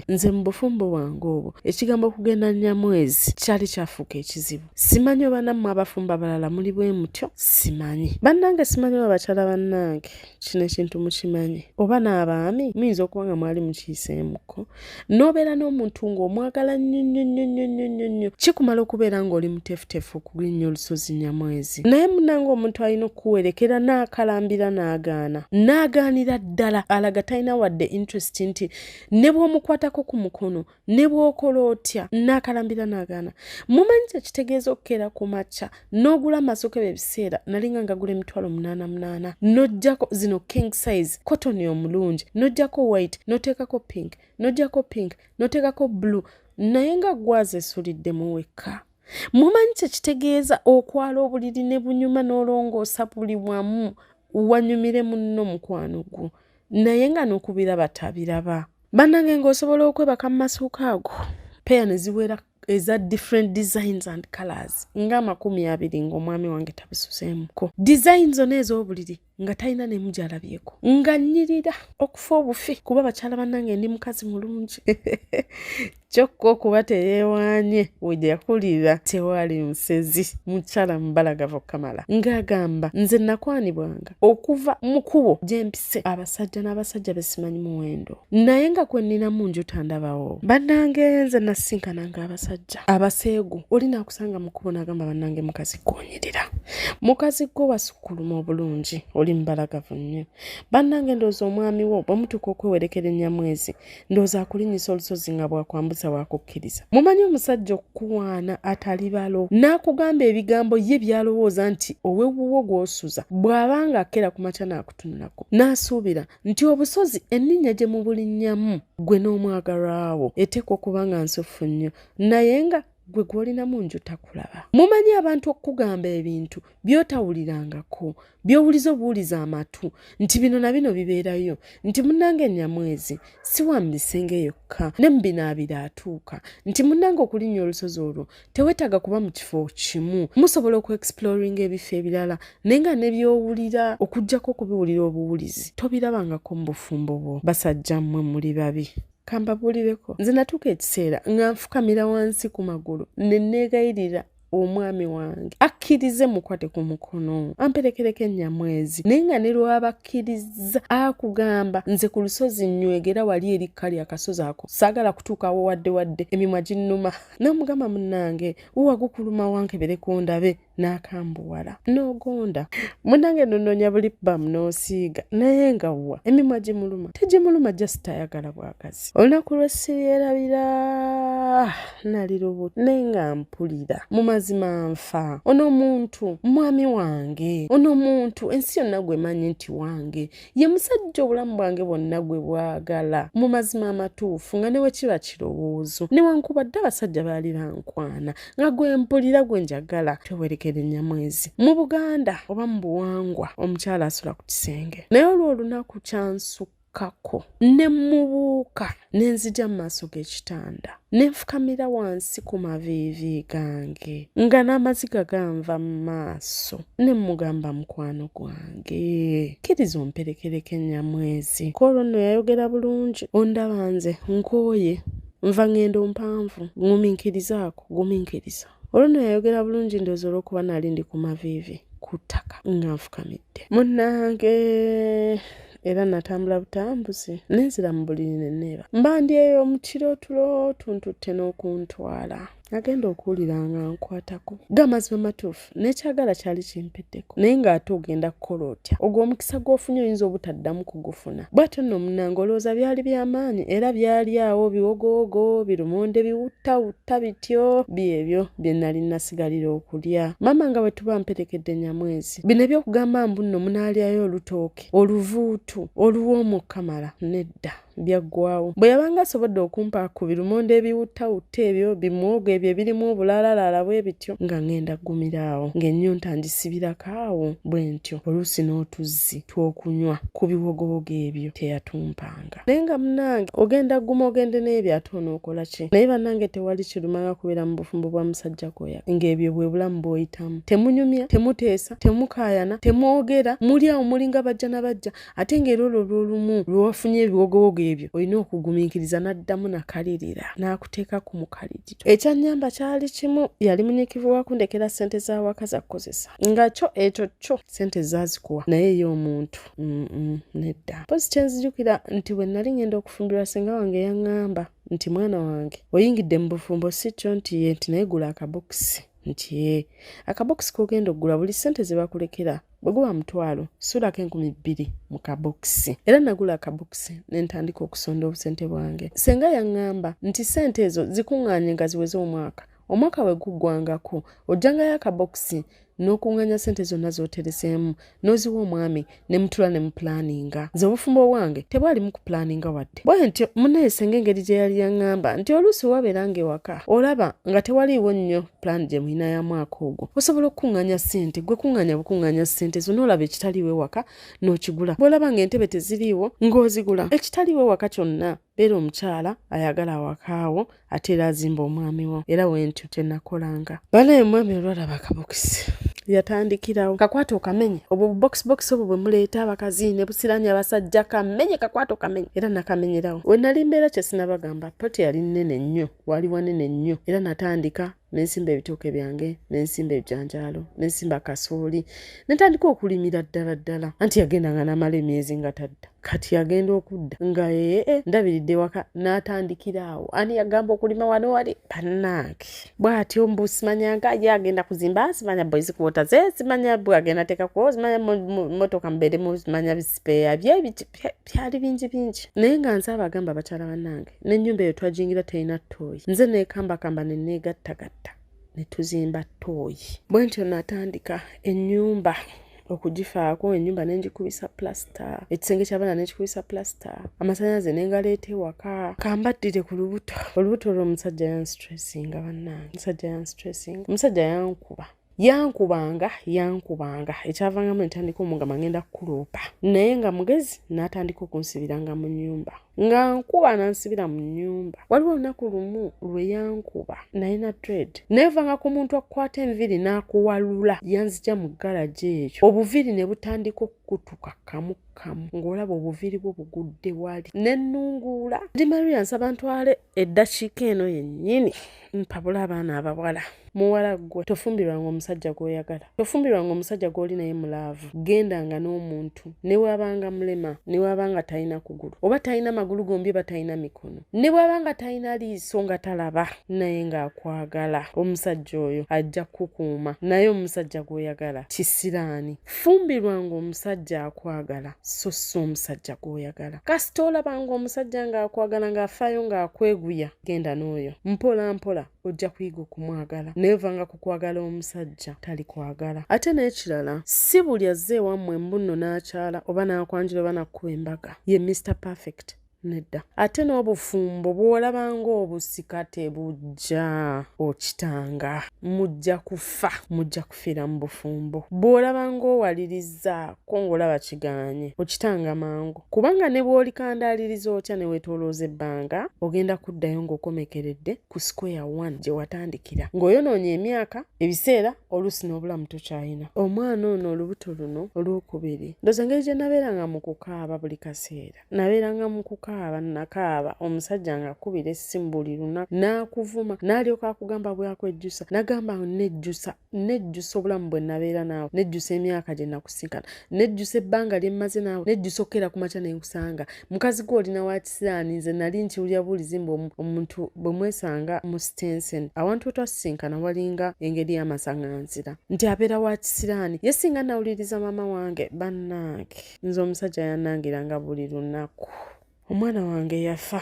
[SPEAKER 1] nze mu bufumbo bwange obwo ekigambo okugenda nnyamwezi kyali kyafuuka ekizibu. Simanyi oba nammwe abafumba balala muli bwe mutyo simanyi bannange simanyi oba bakyala bannange kino ekintu mukimanyi oba n'abaami muyinza okuba nga mwali mukiyiseemuko n'obeera n'omuntu ng'omwagala nnyo kikumala okubeera ng'oli muteefuteefu okulinnya olusozi nnyamwezi naye munnange omuntu alina okuwerekera n'akalambira n'agaanira ddala alaga talina wadde interest nti ne bw'omukwatako ku mukono ne bw'okola otya n'akalambira n'agaana mumanyi kyekitegeeza okukeera ku makya n'ogula amasooka ebiseera nalinga ngagula $88 n'ojjako zino king size cotton omulungi n'ojjako white n'oteekako pink n'oteekako blue naye nga gwaze esuliddemu wekka. Mumanyi kyekitegeeza okwala obuliri ne bunyuma n'olongoosa buli wamu wanyumire munno mukwano gwo naye nga n'okubiraba tabiraba. Bannange ng'osobola okwebaka mu masuuka ago peya ne ziwera eza different designs and colors nga 20 ng'omwami wange tabisuseemuko design zonna ez'obuliri nga talina ne mujalabyeko nga nnyirira okufa obufi kuba bakyala bannange ndi mukazi mulungi kyokka okuba teyeewaanye wejakulira tewaali musezi mukyala mubalagavu kamala ng'agamba nze nakwanibwanga okuva mu kubo gye mpise abasajja n'abasajja besimanyi muwendo naye nga kwe nnina munju tandabawo bannange nze nasinkananga abasajja abaseegu oli naakusanga mu kubo n'agamba bannange mukazi gwonyirira mukazi gwo wasukkuluma obulungi oli mubalagavu nnyo bannange ndowooza omwami wo bw'omutuuka okwewerekera ennyamwezi ndowooza akulinnyisa olusozi nga bwakwambuza wakukkiriza. Mumanyi omusajja okuwaana atali balo n'akugamba ebigambo ye byalowooza nti owewuwo gw'osuza bw'abanga akera ku makya n'akutunulako n'asuubira nti obusozi enninnya gye mu bulinnyamu gwe n'omwagalwawo eteekwa okuba nga nsufu nnyo naye nga gwe gw'olina munju takulaba. Mumanyi abantu okugamba ebintu by'otawulirangako by'owuliza obuwuliza amatu nti bino na bino bibeerayo nti munnange ennyamwezi si wa mu bisenge yokka ne mu binaabiro atuuka nti munnange okulinnya olusozi olwo teweetaaga kuba mu kifo kimu musobola okuexploringa ebifo ebirala naye nga ne by'owulira okuggyako okubiwulira obuwulizi tobirabangako mu bufumbo bwo. Basajja mmwe muli babi kambabuulireko nze natuuka ekiseera nga nfukamira wansi ku magulu ne neegayirira omwami wange akkirize mukwate ku mukono amperekereko ennyamwezi naye nga ne lwabakkiriza akugamba nze ku lusozi nywegera wali eri kali akasozi ako saagala kutuukawo wadde emimwa ginnuma n'omugamba munnange wagukuluma wankebereko ndabe n'akambuwala n'ogonda munnange nonoonya buli bbamu n'osiiga naye nga wa emimwa gimuluma tegimuluma just ayagala bwagazi olunaku lw'esirierabira nali lubuto naye nga mpulira mu mazima nfa ono omuntu mwami wange ono omuntu ensi yonna gwemanyi nti wange ye musajja obulamu bwange bwonna gwe bwagala mu mazima amatuufu nga newe kiba kirowoozo newankubadde abasajja baali bankwana nga gwe mpulira gwe njagala tewerekera ennyamwezi mu Buganda oba mu buwangwa omukyala asula ku kisenge naye olwo olunaku kyansu nzikkako ne mubuuka ne nzija mu maaso g'ekitanda ne nfukamira wansi ku maviivi gange nga n'amaziga ganva mu maaso ne mugamba mukwano gwange kkiriza omperekereko ennyamwezi k'olwo nno yayogera bulungi ondaba nze nkooye nva ngendo mpanvu guminkiriza olwo nno yayogera bulungi ndowooza olw'okuba nali ndi ku maviivi ku ttaka nga nfukamidde munnange era natambula butambuzi nenzira mu buliri ne neeba mba ndi eyo mu kiro tulo tuntutte n'okuntwala agenda okuwulira nga nkwatako g'amazima matuufu n'ekyagala kyali kimpeddeko naye ng'ate ogenda kukola otya ogwo omukisa gw'ofunye oyinza obutaddamu kugufuna bw'atyo nno munnange olowooza byali by'amaanyi era byali awo biwogowogo birumonde biwuttawutta bityo byebyo bye nali nasigalira okulya maama nga bwe tuba mperekedde ennyamwezi bino ebyokugamba mbu nno munaalyayo olutooke oluvuutu oluwoomu okkamala nedda byaggwawo bwe yabanga asobodde okumpa ku birumonde ebiwuttawutta ebyo bimwogo ebyo ebirimu obulaalalaala bwe bityo nga ngenda ggumiraawo ng'ennyonta ngisibirako awo bwe ntyo oluusi n'otuzzi tw'okunywa ku biwogowogo ebyo teyatumpanga naye nga munnange ogenda gguma ogende n'ebyo ate onookola ki naye bannange tewali kirumanga kubeera mu bufumbo bwa musajja koya ng'ebyo bwe bulamu bw'oyitamu temunyumya temuteesa temukaayana temwogera muli awo mulinga bajja na bajja ate ng'era olwo lw'olumu lwe wafunye ebiwogowogo ebyo olina okugumiikiriza n'addamu nakalirira n'akuteeka ku mukaliriro ekyannyamba kyali kimu yali munyikivu wa kundekera ssente z'awaka za kukozesa nga ekyo kyo ssente zaazikuwa naye ye omuntu nedda pozi kyenzijukira nti bwe nali ngenda okufumbirwa senga wange yaŋŋamba nti mwana wange oyingidde mu bufumbo si kyo nti ye nti naye gula akabokisi nti ye akabokisi k'ogenda okugula buli ssente ze bakulekera bwe guba mutwalo suulako 2,000 mu kabokisi era nagula akabokisi ne ntandika okusonda obusente bwange senga yaŋŋamba nti ssente ezo zikuŋŋaanye nga ziweze omwaka we guggwangako ojjangayo akabokisi n'okuŋŋaanya ssente zonna z'otereseemu n'oziwa omwami ne mutula ne mupulaninga nze obufumbo bwange tebwalimu kupulaninga wadde bwe ntyo munnaye senga engeri gye yali yaŋŋamba nti oluusi wabeera ng'ewaka olaba nga tewaliiwo nnyo pulaani gye mulina ya mwaka ogwo osobola okukuŋŋaanya ssente gwe kuŋŋaanya ssente zo n'olaba ekitaliiwo ewaka n'okigula bw'olaba ng'entebe teziriiwo ng'ozigula ekitaliiwo ewaka kyonna beera omukyala ayagala awakaawo ate era azimba omwami wo era wentyo tenakolanga banaye omwami olwalaba akabokisi yatandikirawo kakwata okamenye obwo bubokisibokisi obwo bwe muleeta abakazi ne busiranya abasajja kamenye kakwata okamenye era nakamenyerawo we nali mbeera kye sinabagamba poti yali nnene nnyo wali wanene nnyo era natandika nensimba ebitooke byange nensimba ebijanjaalo nensimba kasooli netandika okulimira ddala anti yagendanga n'amala emyezi nga tadda kati yagenda okudda nga ndabiridde waka n'atandikiraawo ani yagamba okulima wano wali bannange bw'atyo mbu simanyanga ye agenda kuzimba simanya boys quarters simanya bw'agenda teekakuwo simanya motoka mbeeremu simanya bisipeya byali bingi naye nga nze abagamba abakyala bannange n'ennyumba eyo twajingira terina ttooyi nze neekambakamba ne neegattagatta ne tuzimba ttooyi bwe ntyo natandika ennyumba okugifaako ennyumba nenjikubisa plasita ekisenge ky'abaana nekikubisa plasita amasannyalaze nengaleeta ewaka kambaddire ku olubuto olwo omusajja yanstressinga bannange omusajja yankubanga ekyavangamu netandika omugamba ngenda kukuloopa naye nga mugezi n'atandika okunsibiranga mu nnyumba nga nkuba nansibira mu nnyumba waliwo olunaku lumu lwe yankuba naye na dread neevanga ku muntu akukwata enviri n'akuwalula yanzija mu galaji eyo obuviri ne butandika okukutuka kamu ng'olaba obuviri bwo bugudde wali nennunguula ndi Maria nsaba ntwale eddakiika eno yennyini mpabula abaana abawala muwala gwe tofumbirwanga omusajja gw'oyagala tofumbirwanga omusajja gw'oli naye mulaavu gendanga n'omuntu ne wabanga mulema ne wabanga talina kugulu oba talina magulu gombi oba talina mikono ne bwabanga talina liiso nga talaba naye ng'akwagala omusajja oyo ajja kukuuma naye omusajja gw'oyagala kisiraani fumbirwanga omusajja akwagala so omusajja gw'oyagala kasita olabanga omusajja ng'akwagala ng'afaayo ng'akweguya genda n'oyo mpola ojja kuyiga okumwagala neevanga kukwagala omusajja tali kwagala ate n'ekirala si buli azze ewammwe mbuno n'akyala oba n'akwanjula oba n'akkuba embaga ye Mr. Perfect nedda ate n'obufumbo bw'olabanga obusika tebujja okitanga mujja kufa, mujja kufiira mu bufumbo. Bw'olaba ng'owalirizaako ng'olaba kiganye okitanga mangu, kubanga ne bw'olikandaaliriza otya ne weetoolooza ebbanga ogenda kuddayo ng'okomekeredde ku square one gye watandikira, ng'oyonoonya emyaka, ebiseera, oluusi n'obulamu tokyayina. Omwana ono olubuto luno olwokubiri, ndooza ngeri gye nabeeranga mu kukaaba buli kaseera, nabeeranga mu kukaaba, nakaaba omusajja ng'akubira essimu buli lunaku n'akuvuma, n'alyoka akugamba bw'akwejjusa, n'agamba nejjusa obulamu bwe nabeera naawe, nejjusa emyaka gye nakusinkana, nejjusa ebbanga lye mmaze naawe, nejjusa okkeera ku makya ne nkusanga, mukazi gwe olina wa kisiraani, nze nali nkiwulira bulizi mbu omuntu bwe mwesanga mu Stenson awantu twasisinkana walinga engeri y'amasaŋŋanzira, nti abeera wa kisiraani. Ye singa nawuliriza maama wange, bannange nze omusajja yannangiranga buli lunaku. Omwana wange yafa.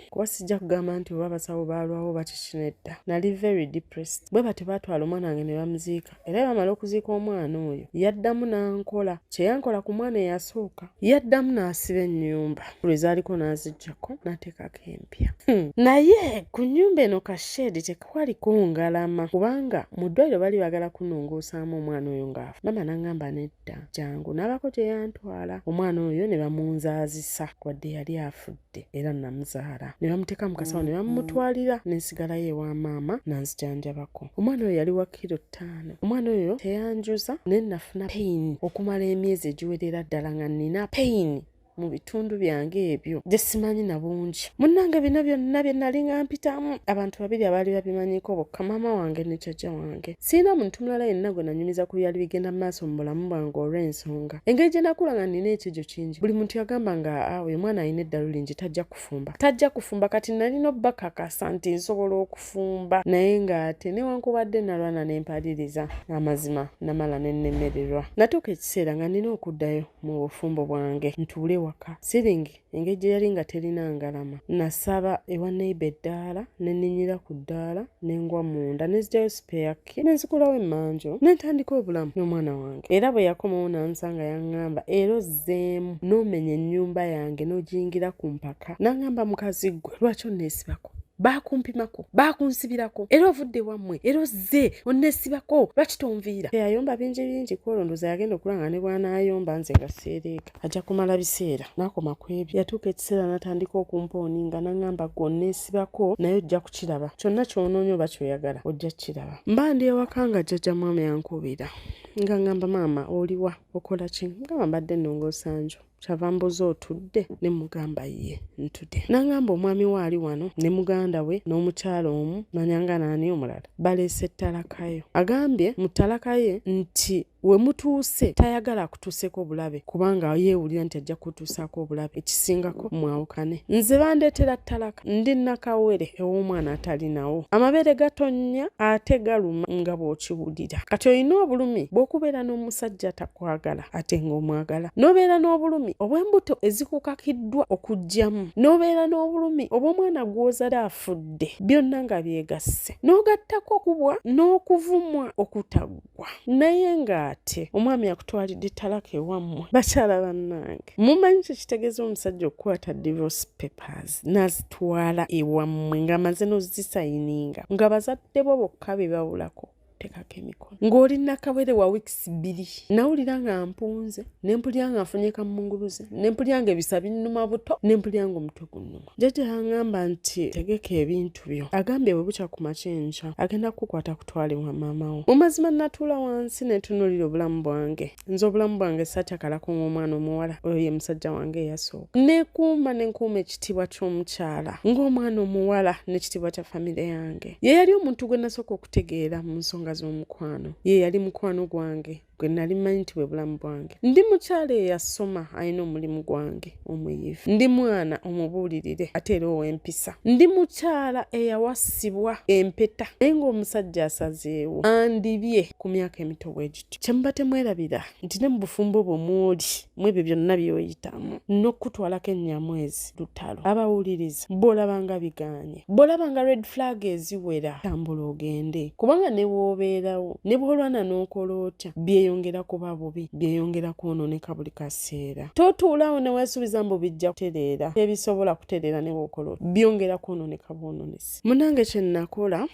[SPEAKER 1] Kuba sijja kugamba nti oba abasawo baalwawo bakikinedda. Nali very depressed. Bwe bati baatwala omwana wange ne bamuziika. Era bamala okuziika omwana oyo, yaddamu n'ankola kye yankola ku mwana eyasooka. Yaddamu n'asiba ennyumba. Lwe zaaliko n'aziggyako n'ateekako empya. Naye ku nnyumba eno kasheedi tekwaliko ngalama, kubanga mu ddwaliro bali baagala kunnongoosaamu omwana oyo ng'afa. Mama n'aŋŋamba nedda, jangu n'abako gye yantwala. Omwana oyo ne bamunzaazisa wadde yali afudde era namuzaala. Ne bamuteeka mu kasawo ne bamutwalira, n'ensigalayo ewa maama n'anzijanjabako. Omwana oyo yali wa kilo 5. Omwana oyo teyanjuza, ne nafuna pain okumala emyezi egiwerera ddala nga nnina pain mu bitundu byange ebyo gye simanyi na bungi. Munnange bino byonna bye nali nga mpitamu, abantu babiri abaali babimanyiko bokka, maama wange ne jjajja wange. Sirina muntu mulala yenna gwe nanyumiza ku byali bigenda mu maaso mu bulamu bwange olw'ensonga. Engeri gye nakula nga nina ekijo kingi, buli muntu yagamba nga oyo mwana alina eddalu lingi, tajja kufumba. Kati nalina obbakakasa nti nsobola okufumba, naye ng'ate newankubadde nalwana n'empaliriza, amazima namala ne nnemererwa. Natuuka ekiseera nga nina okuddayo mu bufumbo bwange ntuule waka. Siringi engeri gye yali nga terina ngalama. Nasaba ewa neighbour eddaala, ne nninyira ku ddaala, ne ngwa munda, ne nzigyayo spare key, ne nzigulawo emmanjo, ne ntandika obulamu n'omwana wange. Era bwe yakomawo n'ansanga yaŋŋamba, era ozzeemu n'omenya ennyumba yange n'ogiyingira ku mpaka. N'aŋŋamba, mukazi ggwe lwaki onneesibako? Baakumpimako, baakunsibirako, era ovudde wammwe, era ozze onneesibako, lwaki tonviira? Yayomba bingi kwolondoza yagenda okulanga ne bw'anaayomba nze nga seereeka ajja kumala biseera. N'akoma ku ebyo. Yatuuka ekiseera n'atandika okumpooninga, n'aŋŋamba ggwe onneesibako naye ojja kukiraba, kyonna ky'onoonya oba ky'oyagala ojja kukiraba. Mba ndi ewaka nga jjajja mwami yankubira nga ŋŋamba, maama oliwa, okola ki? Ngamba mbadde nnongoosa nju. Kyava mbuza otudde? Ne mugamba ye ntudde. N'aŋŋamba omwami waali wano ne muganda we n'omukyala omu manyanga n'ani omulala baleese ttalakayo. Agambye mu ttalaka ye nti we mutuuse tayagala kutuuseko obulabe, kubanga yeewulira nti ajja kutuusaako obulabe, ekisingako mwawukane. Nze bandeetera ttalaka, ndi nakawere ew'omwana atalinawo, amabeere gatonnya ate galuma nga bw'okiwulira. Kati olina obulumi bw'okubeera n'omusajja atakwagala ate ng'omwagala, n'obeera n'obulumi obw'embuto ezikukakiddwa okuggyamu, n'obeera n'obulumi obw'omwana gw'ozadde afudde, byonna nga byegasse, n'ogattako okubwa n'okuvumwa okutaggwa. Naye ng'ate omwami yakutwalidde ttalaka ewammwe. Bakyala bannange, mumanyi kitegeeza omusajja okukwata divorce papers n'azitwala ewammwe ng'amaze n'ozisayininga, nga bazadde bo bokka be bawulako tekako emikono, ng'oli nakawere wa weeks 2. Nawulira nga mpunze, ne mpulira nga nfunye kamunguluze, ne mpulira nga ebisa binnuma buto, ne mpulira nga omutwe gunnuma. Jjajja yaŋŋamba nti tegeka ebintu byo, agambye bwe bukya ku makya enkya agenda kukwata kutwala ewa maama wo. Mu mazima natuula wansi ne ntunuulira obulamu bwange. Nze obulamu bwange sakyakalako ng'omwana omuwala oyo ye musajja wange eyasooka. Nekuuma ekitiibwa ky'omukyala ng'omwana omuwala n'ekitiibwa kya famire yange. Ye yali omuntu gwe nasooka okutegeera mu nsonga z'omukwano. Ye yali mukwano gwange gwe nali mmanyi nti bwe bulamu bwange. Ndi mukyala eyasoma alina omulimu gwange omuyivu. Ndi mwana omubuulirire ate era ow'empisa. Ndi mukyala eyawasibwa empeta naye ng'omusajja asazeewo andibye ku myaka emito bwe gityo. Kyemuba temwerabira nti ne mu bufumbo bwe mwoli mu ebyo byonna by'oyitamu n'okutwalako ennyamwezi lutalo. Abawuliriza bw'olabanga biganye, bw'olabanga red flag eziwera, tambula ogende, kubanga ne bw'obeerawo ne bw'olwana n'okola otya byeyongera kuba bubi, byeyongera kwonooneka buli kaseera. Totuulawo ne weesuubiza mbu bijja kutereera, ebisobola kutereera ne bw'okola byongera kwonooneka bwonoonesi. Munnange kye nakola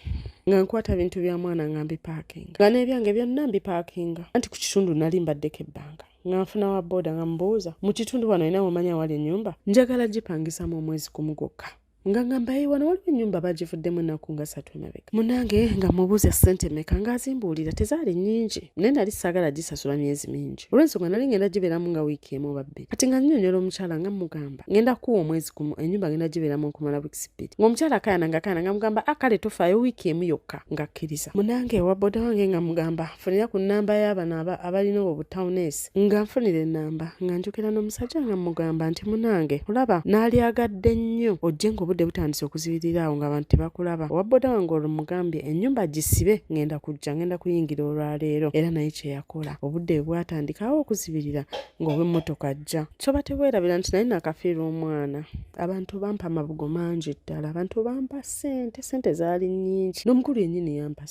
[SPEAKER 1] nga nkwata bintu bya mwana nga mbipaakinga, nga n'ebyange byonna mbipaakinga, anti ku kitundu nali mbaddeko ebbanga nga nfuna wa booda nga mbuuza, mu kitundu wano olina omanya wali ennyumba njagala gipangisamu omwezi gumu gwokka. Nga ngamba wano waliwo ennyumba bagivuddemu ennaku nga 3 emabega. Munnange nga mubuuza ssente mmeka ng'azimbuulira tezaali nnyingi, naye nali saagala gisasula myezi mingi, olw'ensonga nali ngenda gibeeramu nga wiiki emu oba 2. Kati nga nnyonnyola omukyala nga mugamba ngenda kuwa omwezi gumu, ennyumba ngenda gibeeramu okumala wiiki 2. Ng'omukyala akaayana nga mugamba kale tofaayo wiiki emu yokka ng'akkiriza. Munnange wa booda wange nga mugamba funira ku nnamba y'abano abalina obutawunesi, nga nfunira ennamba nga njogera n'omusajja nga mugamba nti munnange olaba n'alyagadde nnyo ojje ng'obudde butandise okuzibirira awo ng'abantu tebakulaba. Owa booda wange olumugambye ennyumba gisibe ngenda kuyingira olwaleero, era naye kye yakola. Obudde bwatandikawo okuzibirira ng'obw'emmotoka ajja. Kyoba teweerabira nti nali nakafiirwa omwana. Abantu bampa amabugo mangi ddala, abantu bampa ssente zaali nnyingi. N'omukulu yennyini yampa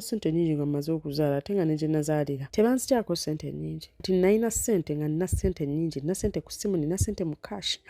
[SPEAKER 1] ssente nnyingi nga mmaze okuzaala, ate nga ne gye nazaalira tebanzigyako ssente nnyingi. Nti nalina ssente nga nina ssente nnyingi, nina ssente ku ssimu, nina ssente mu kashi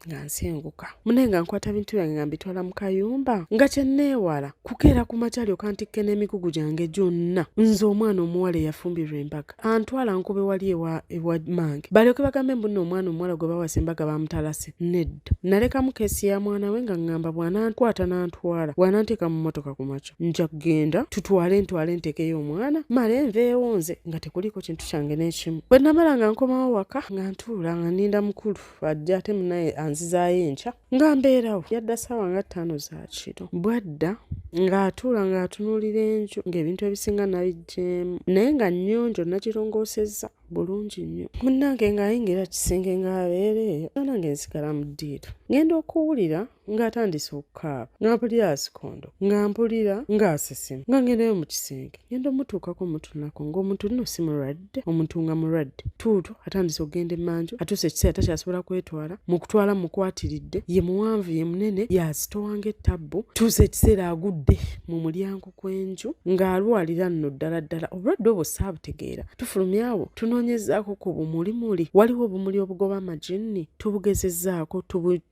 [SPEAKER 1] nga nsenguka. Munaye nga nkwata bintu byange nga mbitwala mu kayumba nga kye neewala kukeera ku makya alyoka antikke n'emigugu gyange gyonna. Nze omwana omuwala eyafumbirwa embaga antwala nkube wali ewa mange, balyoke bagambe mbu nno omwana omuwala gwe bawasa embaga bamutalase. Nedda, nalekamu keesi ya mwana we nga ngamba bw'anankwata n'antwala, bw'ananteeka mu mmotoka ku makya nja kugenda ntwale nteekeyo omwana male nveewo nze nga tekuliko kintu kyange n'ekimu. Bwe namala nga nkomawo waka nga ntuula nga nninda mukulu ajja ate munaye nzizaayo enkya nga mbeerawo yadda ssaawa nga 5 za kiro. Bwadda ng'atuula ng'atunuulira enju ng'ebintu ebisinga nabiggyemu, naye nga nnyonjo nagirongoosezza bulungi nnyo. Munnange ng'ayingira kisenge ng'abeereeyo, nange nsigala mu ddiiro ngenda okuwulira ng'atandise okukaaba, nga mpulira asikondo, nga mpulira ng'asesema, nga ngendayo mu kisenge ngenda omutuukako mutunako ng'omuntu nno si mulwadde, omuntu nga mulwadde tuuto atandise okugenda emmanju, atuuse ekiseera takyasobola kwetwala, mu kutwala mukwatiridde, ye muwanvu ye munene, yazitowanga ettabbu, tuuse ekiseera agudde mu mulyango gw'enju ng'alwalira nno ddala obulwadde obwo saabutegeera. Tufulumyawo tunoonyezaako ku bumulimuli, waliwo obumuli obugoba amajinni, tubugezezzaako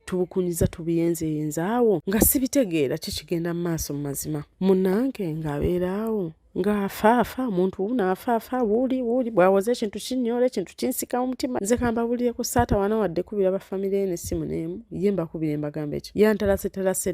[SPEAKER 1] tubukunyiza tubuyenzeyenze-awo nga sibitegeera kikigenda mu maaso mu mazima. Munnange ng'abeeraawo ng'afaafa, omuntu n'afaafa wuuli bw'awoza ekintu kinnyola, ekintu kinsika mu mutima. Nze kambabulireko saatawaana wadde kubira bafamire n'essimu n'emu ye mbakubire mbagamba ekyo yantalase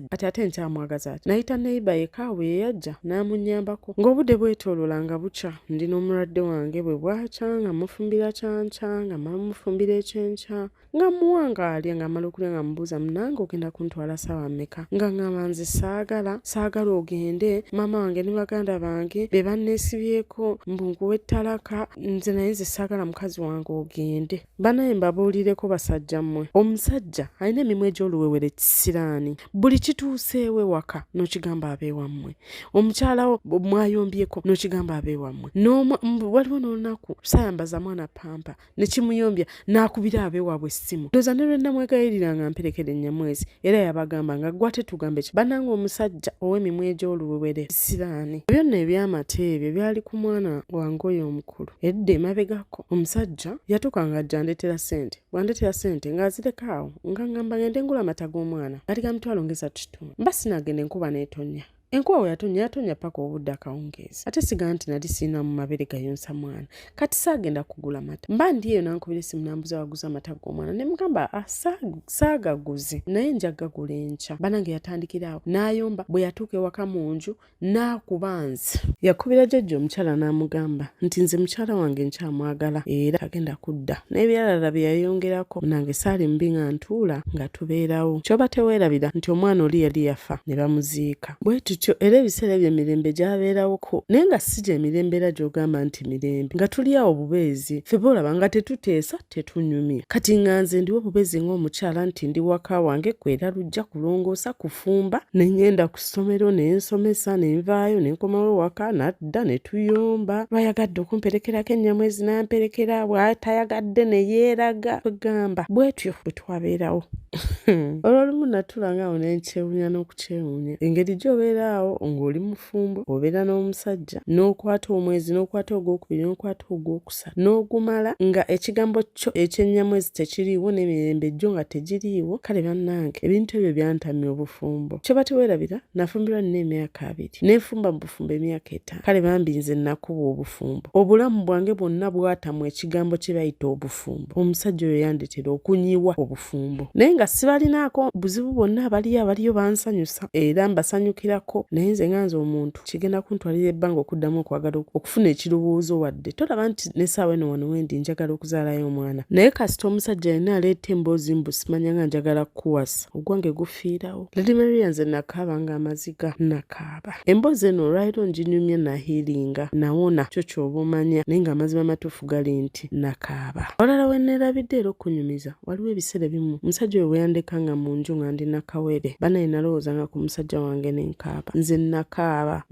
[SPEAKER 1] ate nkyamwagaza ati nayita neiba yekaawe ye yajja n'amunnyambako. Ng'obudde bwetooloola nga bukya ndi n'omulwadde wange bwe bwakya nga mufumbira kyankya nga mala mufumbira ekyenkya nga muwangaalya nga mala okulya nga mubuuza munnange ogenda kuntwala ssaawa mmeka, nga ngamba nze saagala ogende, maama wange ne baganda bange be banneesibyeko mbu nkuwa ettalaka, nze naye nze saagala mukazi wange ogende. Banaye mbabuulireko basajja mmwe, omusajja alina emimwa egy'oluwewere kisiraani, buli kituuseewo ewaka n'okigamba abeewammwe, omukyalawo mwayombyeko n'okigamba abeewammwe, waliwo n'olunaku saayambaza mwana pampa ne kimuyombya n'akubira abeewaabwe essimu. Ndowooza ne lwe namwegayirira nga mperekera ennyamwezi era yabagamba nga gwate tugambe ki bannange omusajja ow'emimwa egy'oluwewere kisiraani. Byonna ebyamate ebyo byali ku mwana wange oyo omukulu. Edda emabegako omusajja yatuuka nga ajja ndeetera ssente, bw'andeetera ssente ng'azireka awo nga ngamba ngende ngula amata g'omwana gali ga mitwalo nga 3. Mba sinaagenda enkuba n'etonnya. Enkuba we yatonya paka obudde akawungeezi. Ate sigaa nti nali sirina mu mabere gayonsa mwana. Kati saagenda kugula mata. Mba ndi eyo n'ankubira essimu n'ambuza waguza amata g'omwana. Ne mugamba saagaguze naye nja gagula enkya. Bannange yatandikira awo n'ayomba, bwe yatuuka ewaka mu nju n'akuba nze. Yakubira jjajja omukyala n'amugamba nti nze mukyala wange nkyamwagala era agenda kudda. N'ebirala bye yayongerako nange saali mubi nga ntuula nga tubeerawo. Kyoba teweerabira nti omwana oli yali yafa ne bamuziika. Bwetutyo era ebiseera ebyo emirembe gyabeerawoko, naye nga si gye emirembe era gy'ogamba nti mirembe, nga tuli awo bubeezi ffe boolaba nga tetuteesa tetunyumya. Kati nga nze ndiwo bubeezi ng'omukyala nti ndi waka wange kwera lujja kulongoosa kufumba, ne ngenda ku ssomero ne nsomesa ne nvaayo ne nkomawo waka nadda ne tuyomba. Lwayagadde okumperekerako ennyamwezi n'amperekera, bw'atayagadde ne yeeraga. Tugamba bwetyo bwe twabeerawo. Olw'olumu natuula ng'awo ne nkyewuunya n'okukyewuunya engeri gy'obeera awo ng'oli mufumbo obeera n'omusajja n'okwata omwezi n'okwata ogwokubiri n'okwata ogwokusatu n'ogumala nga ekigambo kyo ekyennyamwezi tekiriiwo n'emirembe jjo nga tegiriiwo. Kale bannange ebintu ebyo byantamya obufumbo. Kyoba teweerabira nafumbirwa nina emyaka 2 nenfumba mu bufumbo emyaka 5. Kale bambi nze nakuba obufumbo. Obulamu bwange bwonna bwatamu ekigambo kye bayita obufumbo. Omusajja oyo yandetera okunyiwa obufumbo naye nga sibalinaako buzibu bwonna abaliyo bansanyusa era mbasanyukirako, naye nze nga nze omuntu kigenda kuntwalira ebbanga okuddamu okwagala okufuna ekirowoozo wadde tolaba nti n'essaawa eno wano wendi njagala okuzaalayo omwana naye kasita omusajja yenna aleeta emboozi mbu simanya nga njagala kuwasa ogwange gufiirawo. Lady Maria nze nakaaba nga amaziga nakaaba. Emboozi eno olwaliro nginyumya nahiiringa nawona kyo ky'oba omanya naye nga amazima matuufu gali nti nakaaba. Olala we neerabidde era okunyumiza waliwo ebiseera bimu omusajja oyo bwe yandekanga mu nju nga ndi nakawere banaye nalowoozanga ku musajja wange nenkaaba. Nze nakaaba.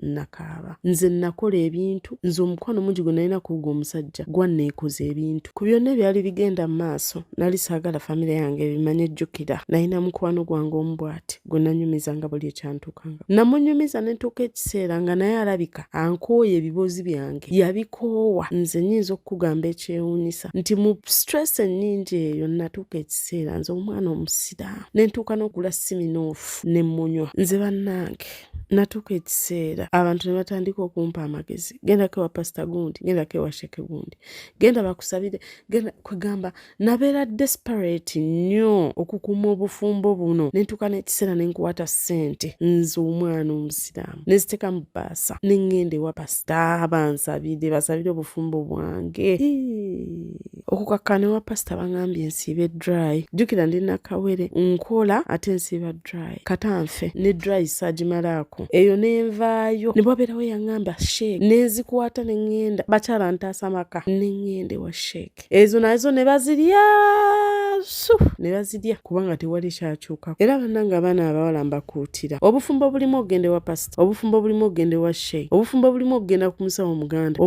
[SPEAKER 1] Nze nakola ebintu, nze omukwano mungi gwe nalina kuwuga omusajja gwanneekoza ebintu. Ku byonna ebyali bigenda mu maaso nali saagala famire yange ebimanye ejjukira. Nalina mukwano gwange omubwati gwe nanyumizanga buli ekyantukanga. Namunyumiza nentuuka ekiseera nga naye alabika ankooye ebiboozi byange yabikoowa. Nze nnyinza okukugamba ekyewuunyisa nti mu stress ennyingi eyo natuuka ekiseera nze omwana omusiraamu nentuuka n'okugula siminoofu ne munywa. Nze bannange natuuka ekiseera abantu ne batandika okumpa amagezi, gendako ewa pasita gundi, gendako ewa sheke gundi, genda bakusabire, genda kwegamba. Nabeera desperate nnyo okukuuma obufumbo buno nentuuka n'ekiseera nenkwata ssente nze omwana omusiraamu neziteeka mu bbaasa nengenda ewa pasita basabire obufumbo bwange. Okukakkana ewa pasita bangambye nsiibe dry. Jjukira ndi nakawere nkola ate nsiiba dry katanfe ne dry saagimalaako eyo nenvaayo ne bwabeerawo yaŋŋamba sheek nenzikwata nengenda bakyala ntaasa maka nengenda ewa sheek ezo nazo ne bazirya kubanga tewali kyakyukako. Era bannange abaana abawala mbakuutira obufumbo bulimu ogenda ewa pasita, obufumbo bulimu ogenda ewa sheek, obufumbo bulimu ogenda ku musawo muganda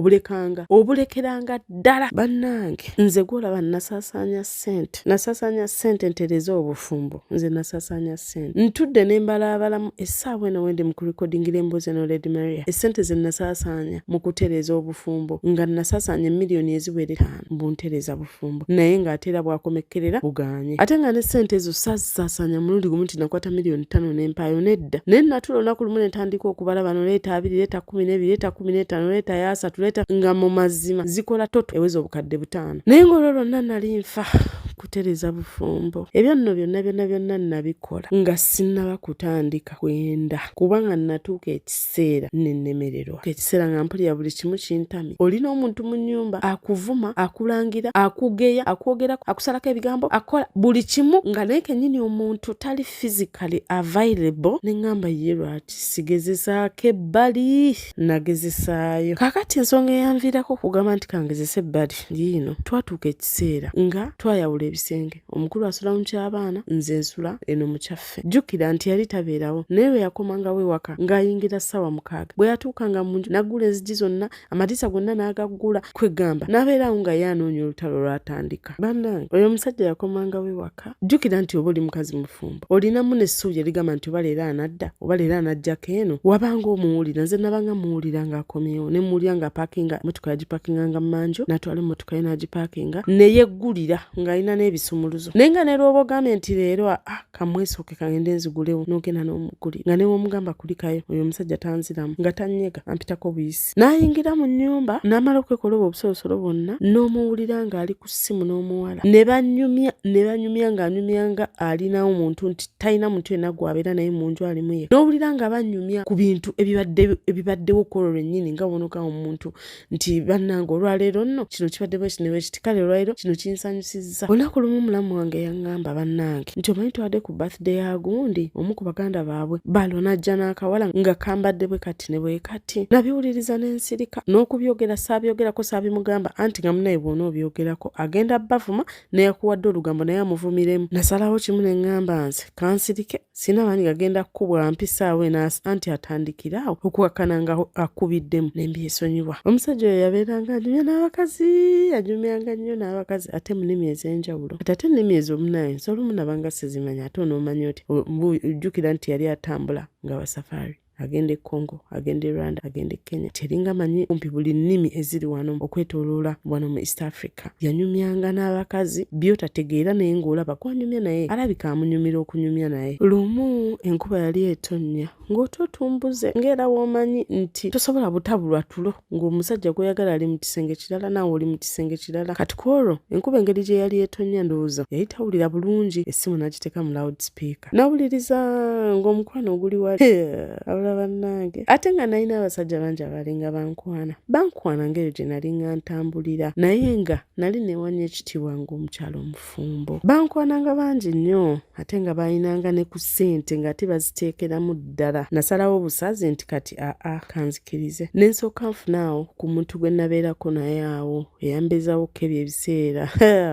[SPEAKER 1] obulekeranga ddala. Bannange nze gwolaba nasaasaanya ssente ntereza obufumbo. Nze nasaasaanya ssente ntudde nembalaabalamu essaawa eno wendi mu kurekodingira emboozi eno Lady Maria essente ze nasaasaanya mu kutereza obufumbo nga nasaasaanya miliyoni eziwera 5 mbuntereza bufumbo naye ng'ateera bwakomekkerera buganye. Ate nga ne ssente ezo saasaasaanya mulundi gumu nti nakwata miliyoni 5 n'empaayo nedda naye natula olunaku lumu netandika okubala bano leeta 2 leeta 12 leeta 15 leeta ya 3 leeta nga mu mazima zikola toto eweza obukadde 5 naye ng'olwo lwonna nali nfa kutereza bufumbo. Ebyo nno byonna nabikola nga sinnaba kutandika kwenda kubanga natuuka ekiseera nennemererwa. Ekiseera nga mpulira buli kimu kintamye. Olina omuntu mu nnyumba akuvuma, akulangira, akugeya, akwogerako, akusalako ebigambo, akola buli kimu nga naye kennyini omuntu tali physically available. Neŋŋamba ye lwaki sigezesaako ebbali nagezesaayo. Kaakati ensonga eyanviirako okugamba nti kangezesa ebbali yiino twatuuka ekiseera nga twayawula ebisenge. Omukulu asula mu ky'abaana, nze nsula eno mu kyaffe. Jjukira nti yali tabeerawo naye bwe yakomangawo ewaka ng'ayingira ssaawa 6. Bwe yatuukanga mu nju n'aggula enzigi zonna amadiisa gonna n'agaggula kwegamba n'abeerawo nga ye anoonya olutalo lwatandika. Bannange oyo omusajja yakomangawo ewaka. Jjukira nti oba oli mukazi mufumbo olinamu n'essuubi erigamba nti oba leero anadda oba leero anajjako eno wabanga omuwulira. Nze nabanga muwulira ng'akomyewo ne muwulira nga paakinga motoka yagipakinganga mu manju n'atwala emmotoka ye n'agipaakinga ne yeggulira ng'alina n'ebisumuluzo naye nga ne lw'oba ogambye nti leero kamwesooke kangende nzigulewo n'ogenda n'omuguli nga ne w'omugamba kulikayo oyo omusajja tanziramu nga tannyega ampitako buyisi. N'ayingira mu nnyumba n'amala okwekoloba obusolosolo bwonna n'omuwulira ng'ali ku ssimu n'omuwala ne banyumya ng'anyumya nga alinawo omuntu nti talina muntu yenna gw'abeera naye mu nju alimu ye. N'owulira nga banyumya ku bintu ebibaddewo kwolwo lwennyini nga bonoka omuntu nti bannange olwaleero nno kino kibadde bwe kino bwekiti kale olwaleero kino kinsanyusizza. Olunaku lumu mulamu wange yaŋŋamba bannange nti omanyi twadde ku birthday ya gundi omu ku baganda baabwe balo najja n'akawala nga kambadde bwe kati ne bwe kati. Nabiwuliriza n'ensirika n'okubyogera saabyogerako saabimugamba anti nga munaye bw'ona obyogerako agenda bavuma neyakuwadde olugambo naye amuvumiremu. Nasalawo kimu ne ŋŋamba nze kansirike sina maanyi gagenda kkubwa mpisaawo anti atandikiraawo okukakkana nga akubiddemu ne mbyesonyiwa. Omusajja oyo yabeeranga anyumya n'abakazi ate mu nnimi ez'enjawulo. Ate ennimi ezo munaye nsola olumu nabanga sizimanya ate onoomanya oti ojjukira nti yali atambula nga wa safari agende Congo, agende Rwanda, agende Kenya. Teringa manyi kumpi buli nnimi eziri wano okwetooloola wano mu East Africa. Yanyumyanga n'abakazi byotategeera naye ng'olaba kwanyumya naye alabika amunyumira okunyumya naye. Lumu enkuba yali etonnya ng'ototumbuze ng'era w'omanyi nti tosobola butabulwa tulo ng'omusajja gw'oyagala ali mu kisenge kirala naawe oli mu kisenge kirala. Kati kwolwo enkuba engeri gye yali etonnya ndowooza yali tawulira bulungi, essimu n'agiteeka mu loudspeaker n'awuliriza ng'omukwano oguli wali abula bannange. Ate nga nalina abasajja bangi abalinga bankwana ng'eyo gye nali nga ntambulira, naye nga nali neewanya ekitiibwa ng'omukyalo omufumbo. Bankwananga bangi nnyo ate nga balinanga ne ku ssente ng'ate baziteekeramu ddala. Nasalawo busaze nti kati kanzikirize ne nsooka nfunaawo ku muntu gwe nabeerako naye awo eyambeezawokko ebyo ebiseera.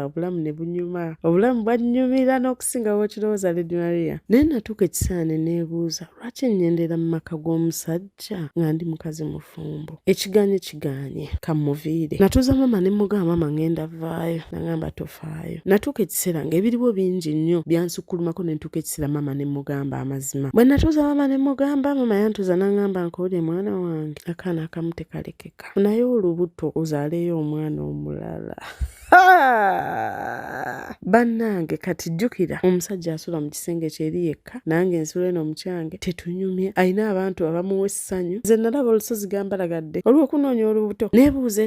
[SPEAKER 1] Obulamu ne bunyuma, obulamu bwannyumira n'okusinga bw'okirowooza Lady Maria. Naye natuuka ekiseera ne neebuuza lwaki nnyendera mu maka g'omusajja nga ndi mukazi mufumbo. Ekiganye kamuviire. Natuuza mama ne mugamba mama ngenda vaayo, nagamba tofaayo. Natuuka ekiseera ng'ebiriwo bingi nnyo byansukulumako ne ntuuka ekiseera mama ne mugamba amazima. Bwe natuuza mama ne mugamba, mama yantuuza n'angamba nkoole mwana wange, akaana akamu tekalekeka, naye olubuto ozaaleyo omwana omulala. Bannange kati jjukira omusajja asula mu kisenge kyeri yekka, nange nsula eno mu kyange, tetunyumye, alina abantu abamuwa essanyu. Nze nalaba olusozi gambalagadde olw'okunoonya olubuto. Neebuuza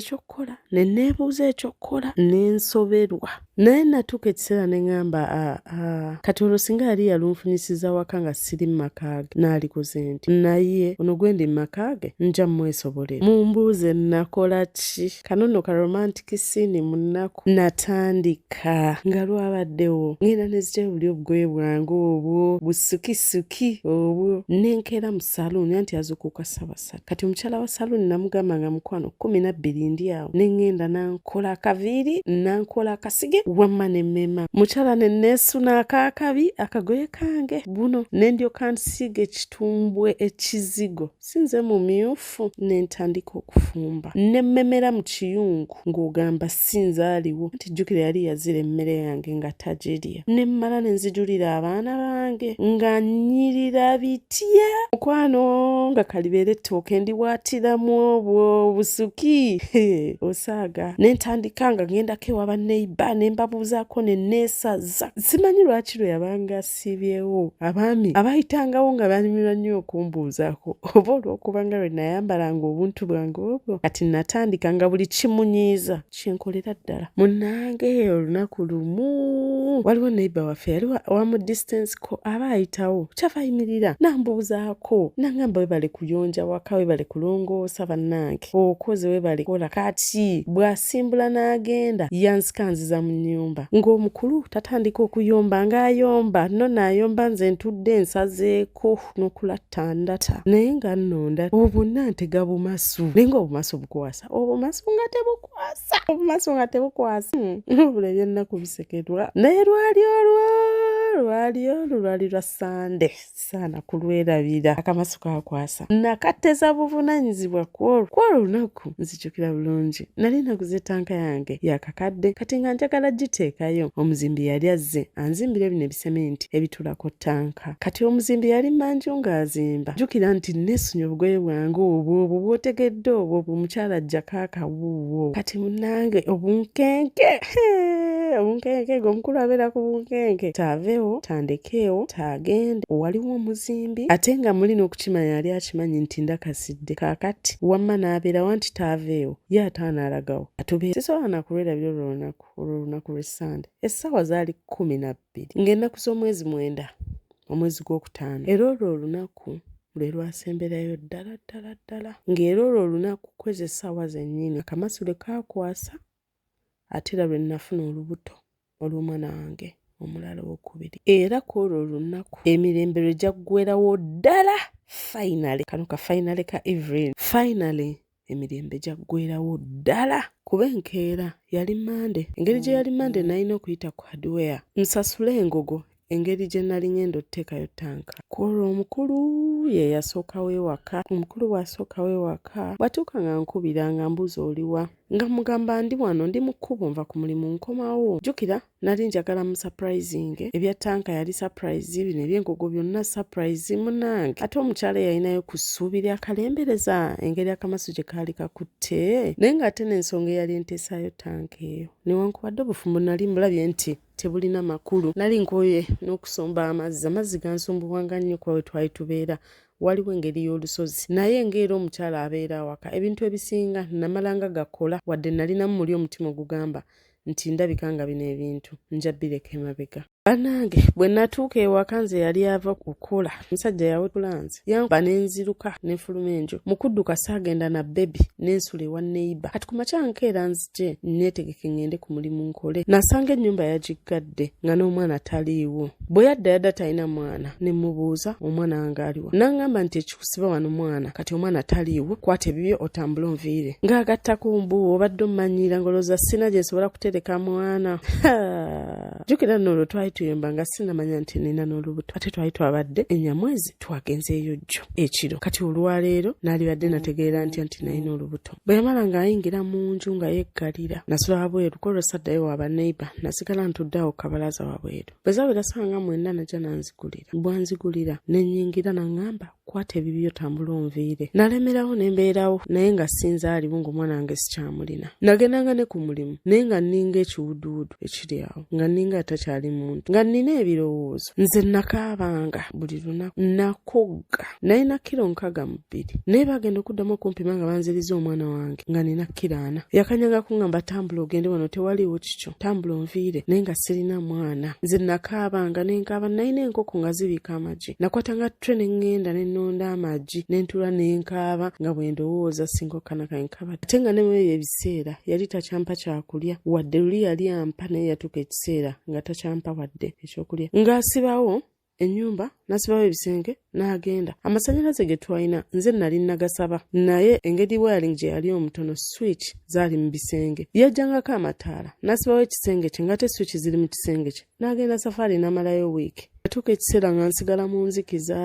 [SPEAKER 1] ekyokkola ne nsoberwa. Naye natuuka ekiseera ne ŋŋamba kati olwo singa yali yalunfunyisiza waka nga siri mu maka ge naalikoze nti naye ono gwe ndi mu maka ge nja mwesobolera. Mumbuuze nakola ki? Kanono ka romantic scene mu nnaku natandika nga lwabaddewo ngenda nezitya buli obugoye bwange obwo busukisuki obwo nenkeera mu saluuni anti azukuuka ssabasatu. Kati omukyala wa saluuni namugamba nga mukwano 12 ndi awo nengenda nankola akaviiri nankola akasige wamma ne mmema. Mukyala ne neesuna akaakabi akagoye kange buno nendyoka nsiiga ekitumbwe ekizigo sinze mumyufu nentandika okufumba nemmemera mu kiyungu ng'ogamba sinzaaliwo nti jjukira yali yazira emmere yange nga tagirya. Nemmala ne nzijulira abaana bange nga nnyirira bitya mukwano nga kalibeera ettooke ndiwaatiramu obwo busuki osaaga. Nentandika nga ngendako ewa banneiba ne mbabuuzaako ne neesaza. Simanyi lwaki lwe yabanga asiibyewo abaami abayitangawo nga banyumirwa nnyo okumbuuzaako oba olw'okubanga lwe nayambalanga obuntu bwange obwo. Kati natandika nga buli kimunyiiza kyenkolera ddala. Munnange olunaku lumu waliwo neiba waffe yali wamu distance ko aba ayitawo kyava ayimirira nambuuzaako nangamba webale kuyonja waka webale kulongoosa bannange okoze webale kola. Kati bw'asimbula n'agenda yansikanziza mu nnyumba ng'omukulu tatandika okuyomba ng'ayomba no naayomba nze ntudde nsazeeko n'okulatta ndata naye nga nnonda obwo bwonna ntega bumasu naye ng'obumasu bukwasa obumasu nga tebukwasa obulabye ennaku bisekerwa naye lwali lwa Sande saana kulwerabira akamasu kakwasa nakatteza buvunanyizibwa kwolwo lunaku nzijukira bulungi. Nali naguze tanka yange yakakadde kati nga njagala giteekayo. Omuzimbi yali azze anzimbira bino ebisementi ebitulako tanka. Kati omuzimbi yali manju ng'azimba. Jjukira nti neesunye obugoye bwange obwo bw'otegedde obwo omukyala ajjako akawuuwo. Kati munnange obunkenke ng'omukulu abeera ku bunkenke taaveewo tandekeewo taagende waliwo omuzimbi ate nga muli n'okukimanya yali akimanyi nti ndakasidde. Kaakati wamma n'abeerawo nti taaveewo ye ataanaalagawo atubeera. Sisobola nakulwerabira olwo lunaku lw'Essande. Essaawa zaali 12 ng'ennaku z'omwezi 9 omwezi gw'okutaano. Era olwo olunaku lwe lwasemberayo ddala ng'era olwo olunaku kwezi essaawa zennyini akamasule kaakwasa ate era lwe nafuna olubuto olw'omwana wange omulala owokubiri. Era kwolwo olunaku emirembe lwe gyaggwerawo ddala finally. Kano ka finally ka Evelyn. Finally emirembe gyaggwerawo ddala kuba enkeera yali Mande. Engeri gye yali Mande nalina okuyita ku hardware nsasule engogo engeri gye nali ngenda oteekayo tanka. Kwolwo omukulu omukulu ye yasooka wewaka. Omukulu bw'asooka wewaka bwatuuka nga nkubira nga mbuuza oliwa nga mugamba ndi wano ndi mu kkubo nva ku mulimu nkomawo. Jjukira nali njagala mu surprising ebya tanka yali surprise bino eby'engogo byonna surprise munange ate omukyala yalinayo kusuubira akalembereza engeri akamaso gye kaali kakutte naye ng'ate n'ensonga eyali enteesaayo tanka eyo newankubadde obufumbo nali mulabye nti tebulina makulu. Nali nkoye n'okusomba amazzi gansumbuwanga nnyo kuba we twali tubeera waliwo engeri y'olusozi naye ng'era omukyala abeera awaka ebintu ebisinga namalanga gakola wadde nalinamu muli omutima ogugamba nti ndabika nga bino ebintu nja bireka emabega. Bannange bwe natuuka ewaka nze yali ava kukola omusajja yawekulanze yankuba n'enziruka n'enfuluma enjo mu kudduka saagenda na bebi n'ensula ewa neighbor kati ku makya nkeera nzije neetegeke ngende ku mulimu nkole. Nasanga ennyumba yagiggadde nga n'omwana taliiwo. Bwe yadda talina mwana ne mubuuza omwana wange aliwa n'aŋŋamba nti ekikusiba wano mwana kati omwana taliiwo kwata ebibyo otambule onviire ng'agattako mbu obadde ommanyiira ngolooza sina gye nsobola kutereka mwana. Jjukira nno olwo twali tuyemba nga sinamanya nti nina n'olubuto ate twali twabadde ennyamwezi twagenzeeyo jjo ekiro kati olwaleero naalibadde nategeera ntya nti nalina olubuto. Bwe yamala ng'ayingira mu nju nga yeggalira nasula wabweru ko lwasaddayo wa baneiba nasigala ntudde awo kabalaza wabweru. Bwe zaawera ssanga mwenda najja nanzigulira bwanzigulira nennyingira naŋŋamba kwata ebibyo tambula onviire. Nalemerawo ne mbeerawo naye nga sinzaaliwo ng'omwana wange sikyamulina. Nagendanga ne ku mulimu naye nga nninga ekiwuduwudu ekiri awo nga nninga atakyali muntu nga nnina ebirowoozo. Nze nakaabanga buli lunaku nakogga nalina kilo 62 naye bagenda okuddamu okumpima nga banziriza omwana wange nga nina kilo 4. Yakanyanga kuŋŋamba tambula ogende wano tewaliwo kikyo tambula onviire naye nga sirina mwana. Nze nakaabanga nenkaaba nalina enkoko nga zibika amagi nakwatanga twe ne ŋŋenda nonda amagi n'entula n'enkaaba nga bwe ndowooza singa okkanaka enkaba ate nga ne mu ebyo ebiseera yali takyampa kyakulya wadde luli yali ampa naye yatuuka ekiseera nga takyampa wadde ekyokulya ng'asibawo ennyumba nasibawo ebisenge n'agenda. Amasannyalaze ge twalina nze nali nagasaba naye engeri wiring gye yali omutono switch zaali mu bisenge yajjangako amataala nasibawo ekisenge kye ngate switch ziri mu kisenge kye n'agenda safari n'amalayo wiiki. Atuuka ekiseera nga nsigala mu nzikiza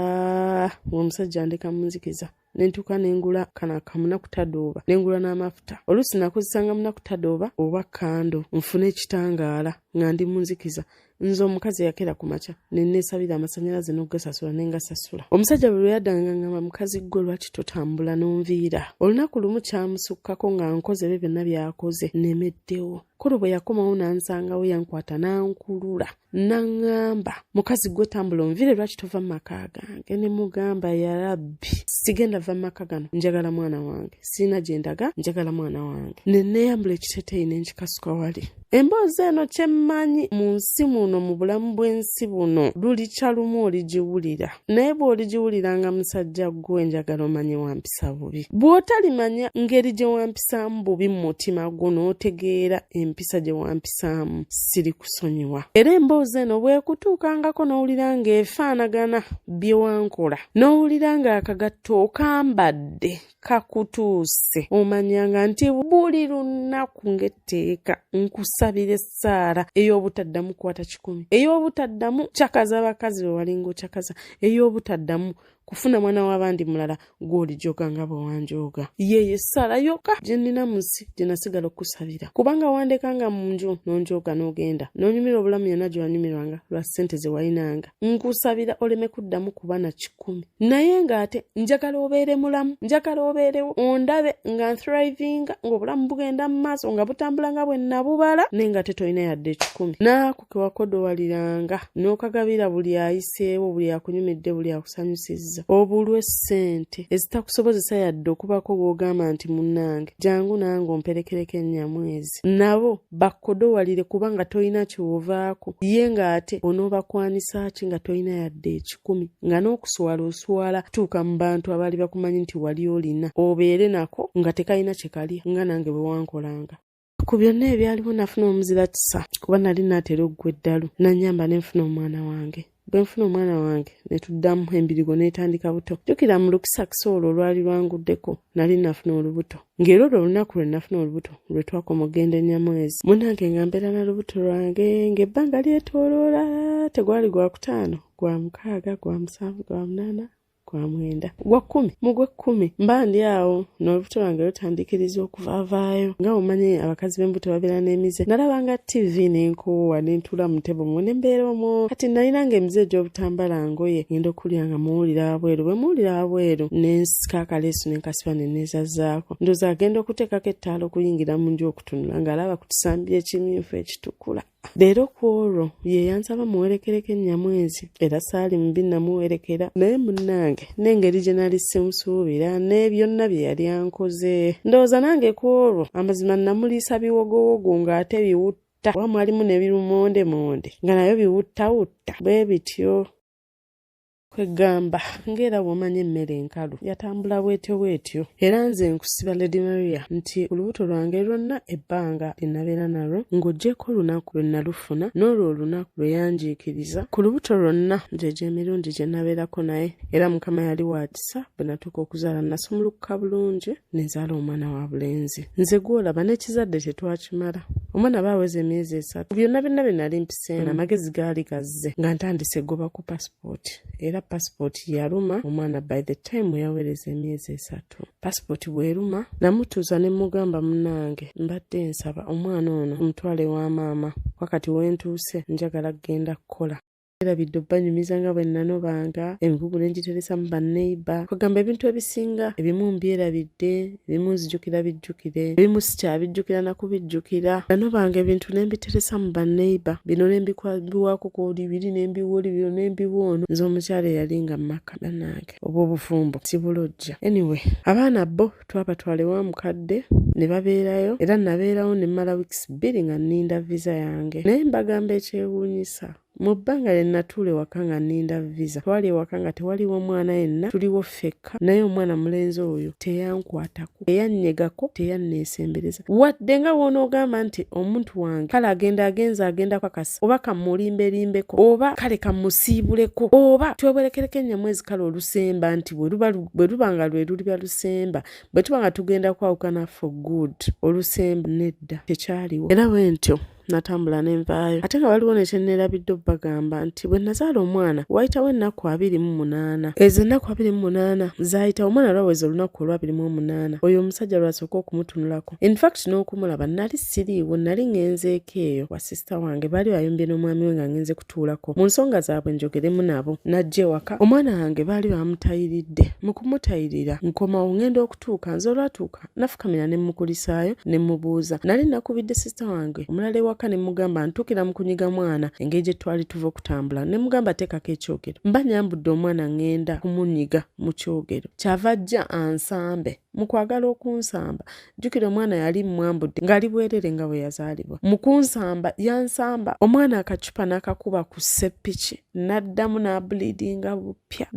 [SPEAKER 1] omusajja ndeka mu nzikiza nentuuka nengula kana kamunakutadooba nengula n'amafuta. Oluusi nakozesanga munakutadooba oba kando nfune ekitangaala nga ndi mu nzikiza. Nze omukazi yakera ku makya nenneesabira amasannyalaze n'ogasasula nengasasula. Omusajja bwe yaddanga ngamba mukazi gwe lwaki totambula n'onviira. Olunaku lumu kyamusukkako nga nkoze bye byonna byakoze nemeddewo. Kolo bwe yakomawo nansangawo yankwata nankulula naŋŋamba mukazi gwe tambula onviire lwaki tova mu maka gange. Ne mugamba ya rabbi sigenda va mu maka gano njagala mwana wange sirina gye ndaga njagala mwana wange. Ne neeyambula ekiteeteeyi n'enkikasuka wali. Emboozi eno kyemmanyi mu nsi muno mu bulamu bw'ensi buno lulica lumu oligiwulira naye bw'oligiwuliranga musajja gwe njagala omanye wampisa bubi. Bw'otalimanya ngeri gye wampisaamu bubi mu mutima gwo n'otegeera empisa gye wampisaamu siri kusonyiwa. Era emboozi eno bw'ekutuukangako n'owulira ng'efaanagana bye wankola n'owulira ng'akagatto okambadde kakutuuse omanyanga nti buli lunaku ng'etteeka nkusabira essaala ey'obutaddamu kwata 10 ey'obutaddamu kyakaza abakazi bwe walinga okyakaza ey'obutaddamu kufuna mwana w'abandi mulala gw'olijoga nga bwe wanjoga. Yeyo essaala yokka gye nnina mu nsi gye nasigala okusabira kubanga wandekanga mu nju n'onjoga n'ogenda n'onyumira obulamu yonna gye wanyumirwanga lwa ssente ze walinanga nkusabira oleme kuddamu kuba na 10 naye ng'ate njagala obeere mulamu njagala obeerewo ondabe nga nthrivinga ng'obulamu bugenda mu maaso nga butambula nga bwe nabubala naye nga tetolina yadde 10 naaku ke wakodowaliranga n'okagabira buli ayiseewo buli akunyumidde buli akusanyusizza obulwe ssente ezitakusobozesa yadde okubako gw'ogamba nti munnange jangu nange omperekereko ennyamwezi nabo bakodowalire kubanga tolina kyovaako ye ng'ate onoobakwanisa ki nga tolina yadde 10 nga n'okuswala oswala tuuka mu bantu abaali bakumanyi nti wali olina obeere nako nga tekalina kye kalya nga nange bwe wankolanga. Ku byonna ebyaliwo nafuna omuzira kisa kuba nali naatera oggwa eddalu nanyamba nenfuna omwana wange. Bwe nfuna omwana wange ne tuddamu embirigo n'etandika buto. Jjukira mu lukisakisa olwo olwali lwanguddeko nali nafuna olubuto ng'era olwo olunaku lwe nafuna olubuto lwe twakoma ogenda ennyamwezi munnange nga mbeera na lubuto lwange ng'ebbanga lyetooloola tegwali gwa 5 gwa 6 gwa 7 gwa 8 gwa 9 gwa 10 mu gwa 10 mba ndi awo n'olubuto lwange lutandikiriza okuvaavaayo nga omanyi abakazi b'embuto babeera n'emize nalabanga TV n'enkuwa n'entula mu ntebe omwo ne mbeera omwo kati nalinanga emize egy'obutambala ngoye ngenda okulya nga muwulira wabweru bwe muwulira wabweru n'ensika akaleesu n'enkasiba ne neezazzaako ndowooza agenda okuteekako ettaala okuyingira mu nju okutunula ng'alaba ku kisambi ekimyufu ekitukula. Leero ku olwo ye yansaba muwerekereko ennyamwezi era saali mubi namuwerekera naye munnange n'engeri gye nali simusuubira ne byonna bye yali ankoze ndowooza nange ku olwo amazima namuliisa biwogowogo ng'ate biwutta wa mwalimu ne birumondemonde nga nayo biwuttawutta bwe bityo. Kwegamba ng'era bw'omanya emmere enkalu yatambula bwetyo era nze nkusiba Lady Maria nti olubuto lwange lwonna ebbanga lye nabeera nalwo ng'oggyeko olunaku lwe nalufuna n'olwo olunaku lwe yanjiikiriza ku lubuto lwonna gyegyo emirundi gye nabeerako naye era Mukama yali waakisa bwe natuuka okuzaala nasumulukuka bulungi ne nzaala omwana wa bulenzi. Nze gw'olaba n'ekizadde tetwakimala omwana baaweza emyezi 3 byonna bye nali mpiseena amagezi gaali gazze nga ntandise eggoba ku passport era passport yaruma omwana by the time yawereza emyezi 3. Passport bweruma namutuuza ne mugamba munnange mbadde nsaba omwana ono omutwale wa maama wakati wentuuse njagala kugenda kukola era biddo banyumiza nga bwe nanobanga emigugu n'engiteresa mu banneiba kugamba ebintu ebisinga ebimu mbyerabidde ebimu nzijukira bijjukire ebimu sikyabijjukira nakubijjukira nanobanga ebintu n'embiteresa mu banneiba bino n'embiwaako kooli biri n'embiwooli bino n'embiwoono nze omukyala eyali nga mumaka bannange oba obufumbo sibulojja. Anyway abaana bo twabatwale wa mukadde ne babeerayo era nabeerawo ne mmala weeks 2 nga nninda visa yange naye mbagamba ekyewuunyisa mu bbanga lye natuula ewaka nga nninda visa twali ewaka nga tewaliwo mwana yenna tuliwo ffekka naye omwana mulenzi oyo teyankwatako teyannyegako teyanneesembereza wadde nga woonoogamba nti omuntu wange kale agenda kakasa oba kamulimberimbeko oba kale kamusiibuleko oba tweberekereko ennyamwezi kale olusemba nti bwe luba nga lwe luliba lusemba bwe tuba nga tugenda kwawukana for good olusemba nedda tekyaliwo era bwe ntyo natambula n'envaayo ate nga waliwo nekyenneerabidde obbagamba nti bwe nazaala omwana wayitawo ennaku 28 ezo ennaku 28 zaayita omwana lwaweza olunaku olwa 28 oyo omusajja lwasooka okumutunulako in fact n'okumulaba nali siriiwo nali ngenzeeko eyo wa sisita wange baali bayombye n'omwami we nga ngenze kutuulako mu nsonga zaabwe njogeremu nabo najja ewaka omwana wange baali bamutayiridde mu kumutayirira nkomawo ngenda okutuuka nze olwatuuka nafukamira ne mukulisaayo ne mubuuza nali nakubidde sisita wange omulala waka ne mugamba ntukira mu kunyiga mwana engeri gye twali tuva okutambula ne mugamba teekako ekyogero mba nyambudde omwana ngenda kumunyiga mu kyogero kyava ajja ansambe mu kwagala okunsamba jjukira omwana yali mwambudde ng'ali bwerere nga bwe yazaalibwa mu kunsamba yansamba omwana akacupa n'akakuba ku seppiki n'addamu n'ableedinga bupya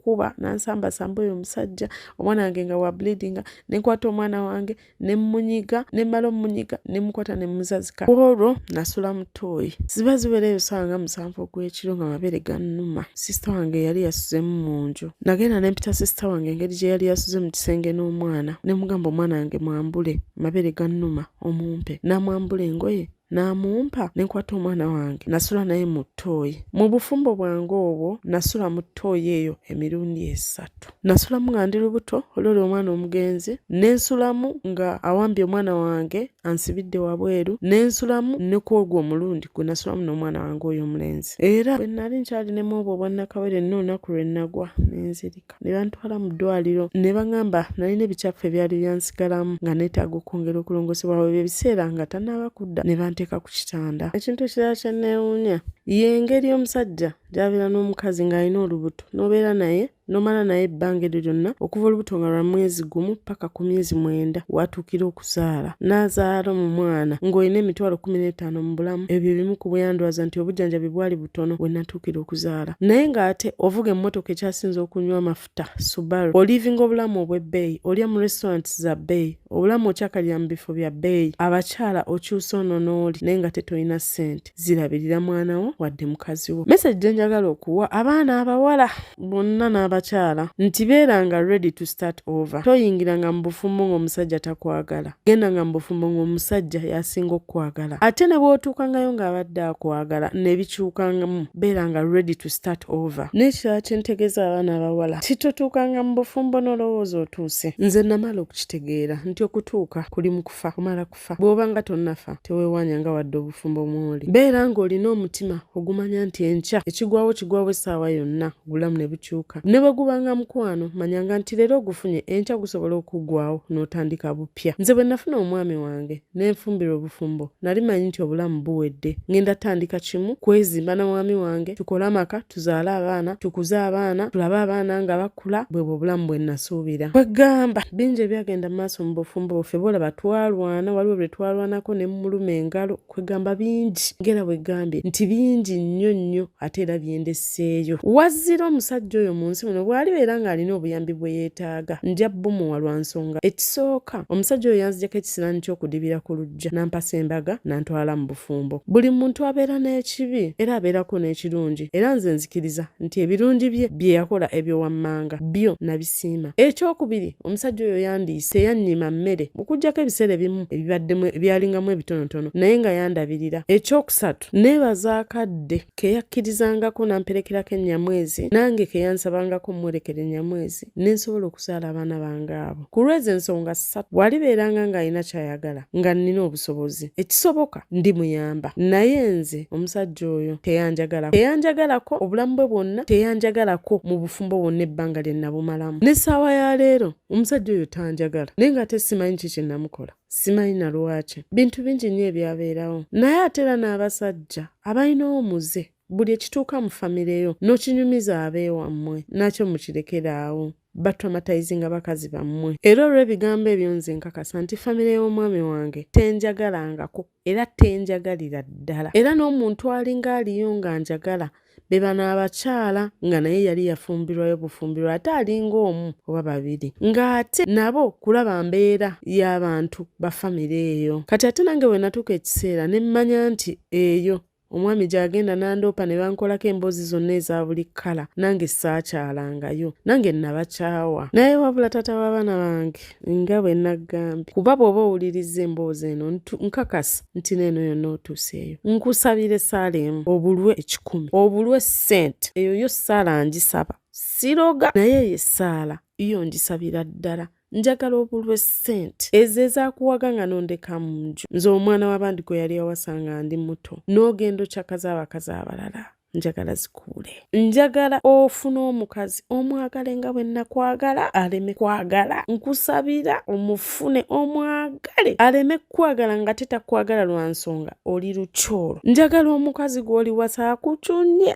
[SPEAKER 1] kuba nansamba oyo omusajja omwana wange nga wa bleedinga ne nkwata omwana wange ne mmunyiga ne mmala ommunyiga ne mukwata ne muzazika olwo nasula mutooyi ziba ziweereyo ssaawa nga 7 ogw'ekiro nga mabere gannuma sisita wange yali yasuzemu mu nju nagenda ne mpita sisita wange engeri gye yali yasuze mu kisenge n'omwana ne mugamba omwana wange mwambule mabere gannuma omumpe namwambula engoye n'amumpa ne nkwata omwana wange nasula naye mu ttooyi mu bufumbo bwange obwo nasula mu ttooyi eyo emirundi 3 nasulamu nga ndi lubuto olwoli omwana omugenzi n'ensulamu nga awambye omwana wange ansibidde wabweru n'ensulamu ne kwogwo omulundi gwe nasulamu n'omwana wange oyo omulenzi era bwe nali nkyalinemu obwo obwannakawere n'olunaku lwe nagwa n'enzirika ne bantwala mu ddwaliro ne baŋŋamba nalina ebicaafu ebyali byansigalamu nga neetaaga okwongera okulongosebwa bwe ebiseera nga tannaaba kudda ne banteeka ku kitanda. Ekintu ekirala kye neewuunya y'engeri omusajja gy'abeera n'omukazi ng'alina olubuto n'obeera naye n'omala naye ebbanga eryo lyonna okuva olubuto nga lwa mwezi gumu paka ku myezi 9 watuukira okuzaala n'azaala mu mwana ng'olina emitwalo 15 mu bulamu ebyo bimu ku bweyandwaza nti obujjanjabi bwali butono we natuukira okuzaala naye ng'ate ovuga emmotoka ekyasinze okunywa amafuta Subaru olivinga obulamu obw'ebbeeyi olya mu restaurants za bbeeyi obulamu okyakalya mu bifo bya bbeeyi abakyala okyusa ono n'oli naye nga tetolina ssente zirabirira mwana wo wadde mukazi wo. Message gye njagala okuwa abaana abawala bonna n'aba abakyala nti beeranga ready to start over. Toyingiranga mu bufumbo ng'omusajja takwagala, gendanga mu bufumbo ng'omusajja yasinga okukwagala, ate ne bw'otuukangayo ng'abadde akwagala ne bikyukangamu, beeranga ready to start over. N'ekirala kye ntegeeza abaana abawala, titotuukanga mu bufumbo n'olowooza otuuse. Nze namala okukitegeera nti okutuuka kuli mu kufa, kumala kufa. Bw'oba nga tonnafa teweewanyanga wadde obufumbo mw'oli. Beera ng'olina omutima ogumanya nti enkya ekigwawo essaawa yonna, obulamu ne bukyuka. Ne bwe gubanga mukwano, manyanga nti leero ogufunye, enkya gusobola okuggwawo n'otandika bupya. Nze bwe nafuna omwami wange ne nfumbira obufumbo, nali manyi nti obulamu buwedde. Ngenda tandika kimu kwezimba na mwami wange, tukole amaka, tuzaale abaana, tukuze abaana, tulabe abaana nga bakula, bwebwo obulamu bwe nasuubira. Kwegamba bingi ebyagenda mu maaso mu bufumbo bwaffe, bolaba twalwana, waliwo bye twalwanako ne mmuluma engalo. Kwegamba bingi, ngera bwe gambye nti bingi nnyo ate era byendesseeyo. Wazzira omusajja oyo mu nsi muno bw'alibeera ng'alina obuyambi bwe yeetaaga, nja bumuwa lwa nsonga. Ekisooka, omusajja oyo yanzijjako ekisiraani ky'okudibira ku luggya, nampasa embaga, nantwala mu bufumbo. Buli muntu abeera n'ekibi era abeerako n'ekirungi, era nze nzikiriza nti ebirungi bye yakola ebyo wammanga byo nabisiima. Ekyokubiri, omusajja oyo yandiise, yannyima mmere okuggyako ebiseera ebimu ebibaddemu ebyalingamu ebitonotono, naye nga yandabirira. Ekyokusatu, neebaza akadde ke yakkirizangako namperekerako ennyamwezi, nange ke yansabangako mwerekera ennyamwezi, ne nsobola okuzaala abaana bange abo. Ku lw'ezo ensonga ssatu, bw'alibeeranga ng'alina ky'ayagala, nga nnina obusobozi, ekisoboka ndimuyamba. Naye nze omusajja oyo teyanjagalako obulamu bwe bwonna, teyanjagalako mu bufumbo bwonna ebbanga lye nabumalamu. N'essaawa ya leero omusajja oyo tanjagala, naye ng'ate simanyi ki kye namukola, simanyi na lwaki. Bintu bingi nnyo ebyabeerawo. Naye ate era n'abasajja abalina omuze, buli ekituuka mu famire yo n'okinyumiza abeewammwe, nakyo mukirekeraawo. Batraumatizinga bakazi bammwe. Era olw'ebigambo ebyo nze nkakasa nti famire y'omwami wange tenjagalangako era tenjagalira ddala. Era n'omuntu alinga aliyo nga njagala be bano abakyala, nga naye yali yafumbirwayo bufumbirwa ate alinga omu oba babiri, ng'ate nabo kulaba mbeera y'abantu ba famire eyo. Kati ate nange bwe natuuka ekiseera ne mmanya nti eyo omwami gy'agenda n'andoopa ne bankolako emboozi zonna eza buli kkala, nange saakyalangayo, nange nabakyawa. Naye wabula taata w'abaana bange nga bwe naggambye, kuba bw'oba owuliriza emboozi eno nkakasa nti n'eno yonna otuuseeyo. Nkusabire Saalemu obulwe 10, obulwe ssente, eyo yo Saala ngisaba, siroga, naye ye Saala yo ngisabira ddala. Njagala obulwe ssente ezo ezaakuwaga nga n'ondeka mu nju. Nze omwana w'abandi gwe yali awasanga ndi muto, n'ogenda okyakaza abakazi abalala, njagala zikuule. Njagala ofuna omukazi omwagale nga bwe nakwagala, aleme kwagala. Nkusabira omufune omwagale, aleme kwagala nga tetakwagala lwa nsonga oli lukyolo. Njagala omukazi gw'oli wasa akucunye,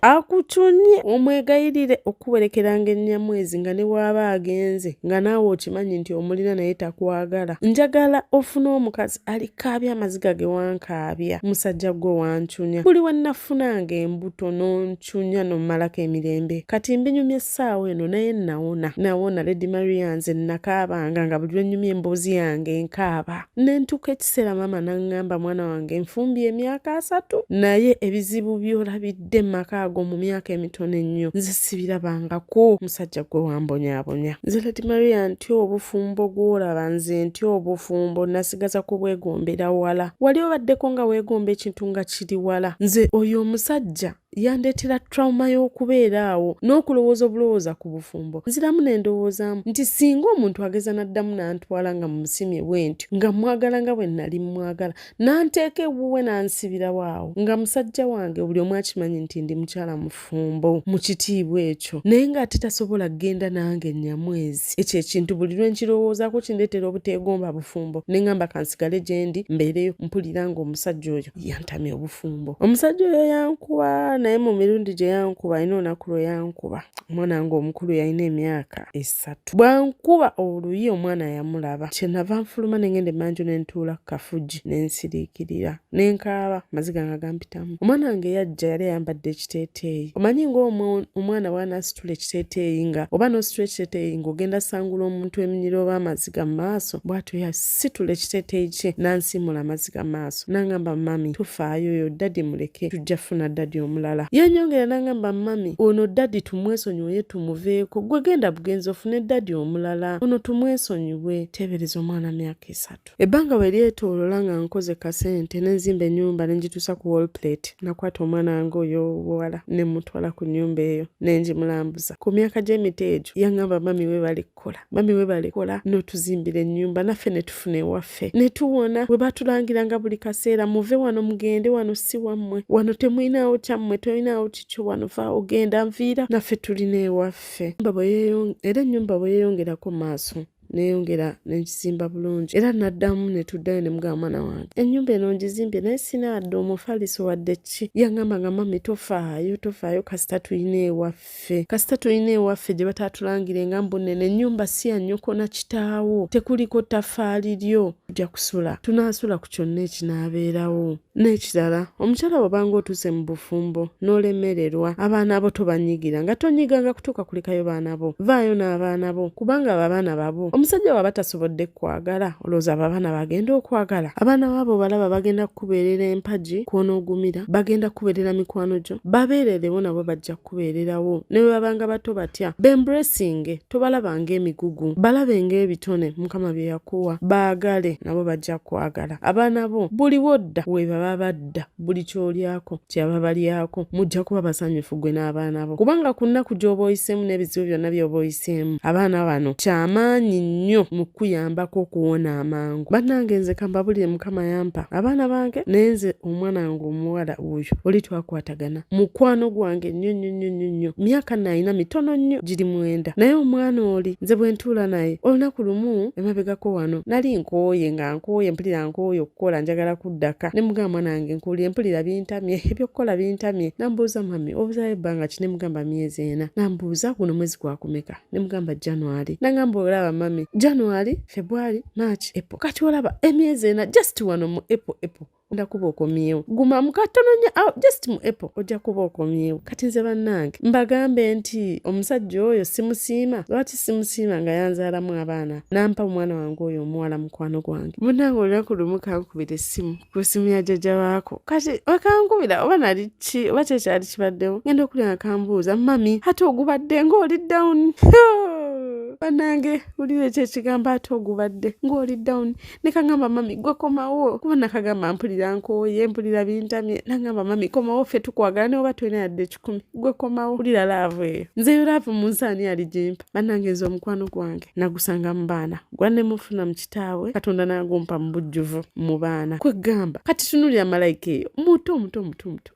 [SPEAKER 1] omwegayirire okuwerekeranga ennyamwezi nga ne bw'aba agenze nga naawe okimanyi nti omulina naye takwagala. Njagala ofuna omukazi alikaabya amaziga ge wankaabya, musajja gwe wancunya. Buli we nafunanga embuto noncunya n'ommalako emirembe. Kati mbinyumya essaawa eno naye nawona Lady Maria, nze nakaabanga nga buli lwe nnyumya emboozi yange nkaaba. Ne ntuuka ekiseera maama n'aŋŋamba, mwana wange nfumbye emyaka 3, naye ebizibu by'olabidde mu maka ago mu myaka emitono ennyo nze sibirabangako. Musajja gwe wambonyaabonya. Nze Lady Maria ntya obufumbo gw'olaba, nze ntya obufumbo, nasigaza kubwegombera wala. Wali obaddeko nga weegomba ekintu nga kiri wala. Nze oyo omusajja yandeetera trauma y'okubeera awo n'okulowooza obulowooza ku bufumbo. Nziramu ne ndowoozaamu nti singa omuntu ageza n'addamu n'antwala nga musimye bwentyo, nga mwagala nga bwe nali mwagala, n'anteeka ewuwe n'ansibirawo awo, nga musajja wange buli omu akimanyi nti ndi mukyala mufumbo mu kitiibwa ekyo, naye ng'ate tasobola kgenda nange ennyamwezi. Ekyo ekintu buli lwe nkirowoozaako kindeetera obuteegomba bufumbo, ne ŋŋamba kansigale gye ndi mbeereyo mpulira ng'omusajja oyo yantamye obufumbo. Omusajja oyo yankuba, naye mu mirundi gye yankuba alina olunaku lwe yankuba, omwana wange omukulu yalina emyaka 3. Bwankuba oluyi omwana yamulaba, kyenava nfuluma ne ngenda emmanju ne ntuula ku kafugi ne nsiriikirira ne nkaaba, amaziga nga gampitamu. Omwana wange yajja yali ayambadde ekiteeteeyi. Omanyi ng'omwana bw'anaasitula ekiteeteeyi nga oba n'ositula ekiteeteeyi ng'ogenda sangula omuntu eminyiro oba amaziga mu maaso, bw'atyo yasitula ekiteeteeyi kye n'ansimula amaziga mu maaso n'aŋŋamba, mami tufaayo oyo dadi muleke, tujja funa dadi omulala. omulala. Yanyongera n'angamba mami ono daddi tumwesonyiwe tumuveeko gwe genda bugenzi ofune daddi omulala ono tumwesonyiwe. Teebereza omwana myaka 3. Ebbanga bwe lyetoolola nga nkoze kasente ne nzimba ennyumba ne ngituusa ku wall plate nakwata omwana wange oyo ow'obuwala ne mutwala ku nnyumba eyo ne ngimulambuza. Ku myaka gy'emito egyo yaŋŋamba mami weebale kukola mami weebale kukola n'otuzimbira ennyumba naffe ne tufuna ewaffe ne tuwona. Bwe baatulangiranga buli kaseera muve wano mugende wano si wammwe wano temulinawo kyammwe tolinawo kikyo wano vaawo genda nviira naffe tulina ewaffe. Era ennyumba bwe yeeyongerako maaso neyongera nekizimba bulungi era naddamu ne tuddayo ne mugamba mwana wange ennyumba eno ngizimbye naye sina wadde omufaliso wadde ki. Yaŋŋamba nga mami tofaayo kasita tulina ewaffe gye bataatulangire nga mbunene ennyumba si ya nnyoko na kitaawo tekuliko ttafaali lyo tujja kusula tunaasula ku kyonna ekinaabeerawo. N'ekirala omukyala bw'obanga otuuse mu bufumbo n'olemererwa abaana bo tobanyigira nga tonyiganga kutuuka kulekayo baana bo vaayo n'abaana bo kubanga abo abaana babo. Omusajja waba tasobodde kwagala olowooza abo abaana bagenda okwagala. Abaana baabo balaba bagenda kukubeerera empagi kw'onoogumira bagenda kukubeerera mikwano gyo babeererewo nabo bajja kukubeererawo ne bwe babanga bato batya bembulesinge tobalabanga emigugu balabe ng'ebitone Mukama bye yakuwa baagale nabo bajja kwagala. Abaana bo buli wodda we baba badda buli kyolyako kyaba balyako mujja kuba basanyufu gwe n'abaana bo kubanga ku nnaku gy'oba oyiseemu n'ebizibu byonna by'oba oyiseemu abaana bano kyamaanyi nnyo mu kuyambako okuwona amangu. Bannange nze kambabulire Mukama yampa abaana bange naye nze omwana wange omuwala oyo oli twakwatagana mukwano gwange nnyo myaka nayina mitono nnyo giri 9 naye omwana oli nze bwe ntuula naye olunaku lumu emabegako wano nali nkooye mpulira nkooye okukola njagala kuddaka ne mugamba mwana wange nkuulire mpulira bintamye ebyokukola bintamye nambuuza mami obuzaayo ebbanga ki ne mugamba myezi 4 nambuuza guno mwezi gwakumeka ne mugamba January nangamba olaba mami January February March April kati olaba emyezi 4 just wano mu April onda kuba okomyewo guma mukatono nnyo just mu April ojja kuba okomyewo. Kati nze bannange mbagambe nti omusajja oyo simusiima lwaki simusiima nga yanzaalamu abaana nampa omwana wange oyo omuwala mukwano gwange. Munnange olunaku lumu kankubira essimu ku ssimu ya jjajja waako kati wekankubira oba nali ki oba kyekyali kibaddewo ngenda okulya nga kambuuza mami ate ogubadde ng'oli down bannange ulira ekyekigamba ate ogubadde ng'oli down ne kangamba mami gwe komawo kuba nakagamba mpulira nkooye mpulira bintamye nangamba mami komawo ffe tukwagala ne oba tulina yadde 10 gwe komawo ulira laavu eyo nze laavu mu nsaani ali gimpa. Bannange nze omukwano gwange nagusanga mu baana gwanne mufuna mu kitaawe Katonda n'agumpa mu bujjuvu mu baana kwegamba kati tunulira malayika eyo muto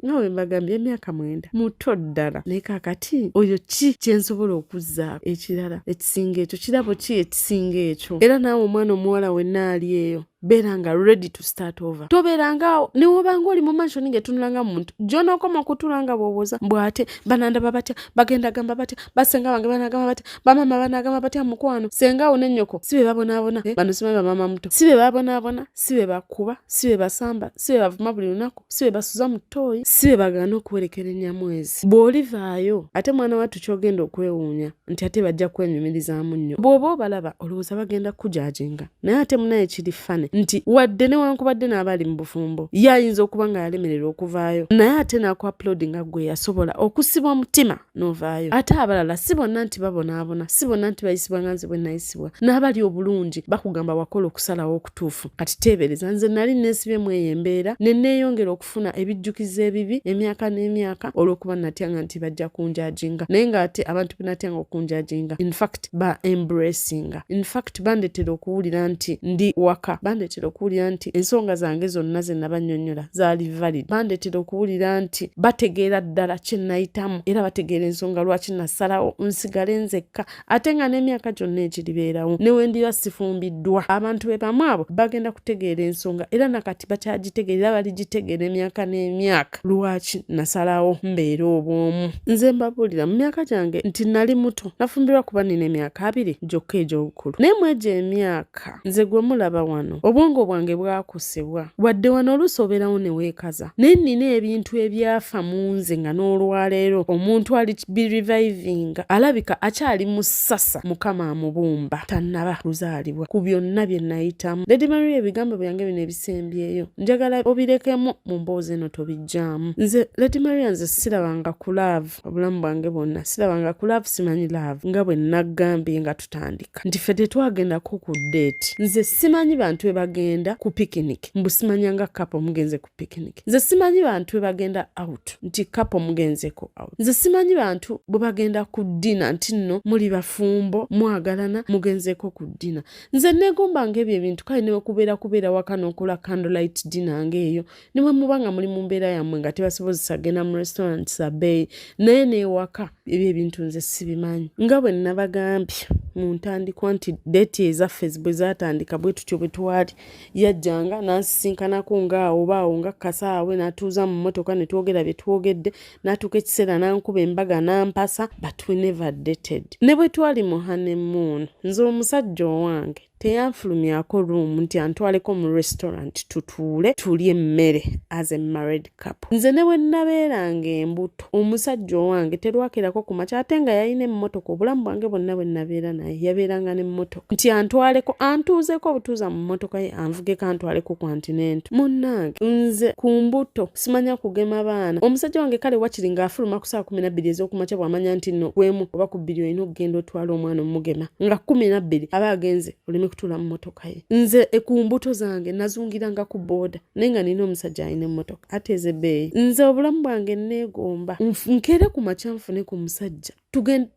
[SPEAKER 1] nga we mbagambye emyaka 9 muto ddala naye kaakati oyo ki kyensobola okuzzaako ekirala ekisinga ekyo kirabo ki ekisinga ekyo. Era naawe omwana omuwala wenna ali eyo beeranga ready to start over. Tobeerangaawo ne wobanga oli mu mansion ng'etunulanga muntu gy'onookoma kutulanga bw'obuuza mbwate banandaba batya bagenda gamba batya basenga bange banagamba batya bamama banagamba batya mukwano sengaawo ne nnyoko si be babonaabona bano simanyi bamama muto si be babonaabona si be bakuba si be basamba si be bavuma buli lunaku si be basuza mu ttooyi si be bagaana okuwerekera ennyamwezi. Bw'olivaayo ate mwana wattu ky'ogenda okwewuunya nti ate bajja kwenyumirizaamu nnyo bw'oba obalaba olowooza bagenda kujaajenga naye ate munaye kiri fane nti wadde newankubadde n'abali mu bufumbo yayinza okuba nga yalemererwa okuvaayo naye ate n'aku upload nga gwe yasobola okusiba omutima n'ovaayo. Ate abalala si bonna nti babonaabona si bonna nti bayisibwa nga nze bwe nayisibwa n'abali obulungi bakugamba wakola okusalawo okutuufu. Kati teebereza nze nali neesibyemu eyo embeera ne neeyongera okufuna ebijjukizo ebibi emyaka n'emyaka olw'okuba natyanga nti bajja kunjajinga naye ng'ate abantu benatyanga okunjajinga in fact ba embracinga in fact bandetera okuwulira nti ndi waka bandetera okuwulira nti ensonga zange zonna ze nabannyonnyola zaali valid bandetera okuwulira nti bategeera ddala kye nayitamu era bategeera ensonga lwaki nasalawo nsigale nzekka ate nga n'emyaka gyonna egiribeerawo ne wendiba sifumbiddwa. Abantu be bamu abo bagenda kutegeera ensonga era nakati bakyagitegeera baligitegeera emyaka n'emyaka lwaki nasalawo mbeera obwomu. Nze mbabuulira mu myaka gyange nti nali muto nafumbirwa kuba nina emyaka 2 gyokka egy'obukulu naye mu egyo emyaka nze gwe mulaba wano obwongo bwange bwakosebwa wadde wano olusoberawo ne weekaza naye nnina ebintu ebyafa mu nze nga n'olwaleero omuntu ali birivivinga alabika akyali mu ssasa mukama amubumba tannaba luzaalibwa ku byonna bye nayitamu. Lady Maria ebigambo byange bino ebisembyeyo njagala obirekemu mu mboozi eno tobijjaamu. Nze Lady Maria nze sirabanga ku love obulamu bwange bwonna sirabanga ku love simanyi love nga bwe naggambye nga tutandika nti ffe tetwagendako ku date. Nze simanyi bantu we bagenda ku picnic mbu simanyanga kapo mugenze ku picnic. Nze simanyi bantu we bagenda out nti kapo mugenzeko out. Nze simanyi bantu bwe bagenda ku dina nti nno muli bafumbo mwagalana mugenzeko ku dina. Nze neegombanga ebyo ebintu kale ne kubeera waka n'okola candlelight dinner ng'eyo ne bwe mubanga muli mu mbeera yammwe nga tebasobozesa genda mu restaurant sabbeeyi naye n'ewaka ebyo ebintu nze sibimanyi. Nga bwe nabagambye mu ntandikwa nti deeti ezaffe bwe zaatandika bwe tutyo bwe twali yajjanga n'ansisinkanako ng'awo baawo nga kasaawe n'atuuza mu mmotoka ne twogera bye twogedde n'atuuka ekiseera n'ankuba embaga n'ampasa but we never dated. Ne bwe twali mu honeymoon nze omusajja owange teyanfulumyako room nti antwaleko mu restaurant tutuule tulye emmere as a married couple. Nze ne bwe nabeeranga embuto omusajja owange terwakerako ku makya ate nga yalina emmotoka obulamu bwange bwonna bwe nabeera naye yabeeranga n'emmotoka nti antwaleko antuuzeko obutuuza mu mmotoka ye anvugeko antwaleko continent. Munnange nze ku mbuto simanya kugema baana. Omusajja wange kale wakiri ng'afuluma ku saa 12 ez'okumakya bw'amanya nti nno kwemu oba ku bbiri olina okugenda otwala omwana omugema nga 12 aba agenze oleme kutula mu mmotoka ye. Nze ku mbuto zange nazungiranga ku booda naye nga nina omusajja alina emmotoka ateeze ebbeeyi. Nze obulamu bwange neegomba nkere ku makya nfune ku musajja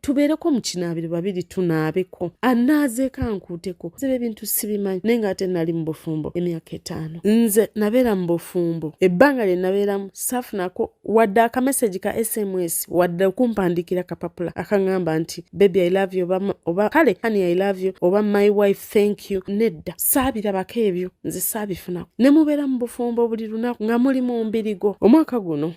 [SPEAKER 1] tubeereko mu kinaabiro babiri tunaabeko anaazeeko ankuuteko. Nze ebintu sibimanyi naye nga ate nali mu bufumbo emyaka 5. Nze nabeera mu bufumbo ebbanga lye nabeeramu saafunako wadde akameseji ka SMS wadde okumpandikira kapapula akaŋŋamba nti baby I love you oba kale honey I love you oba my wife thank you. Nedda saabirabako ebyo nze saabifunako. Ne mubeera mu bufumbo buli lunaku nga muli mu mbirigo. Omwaka guno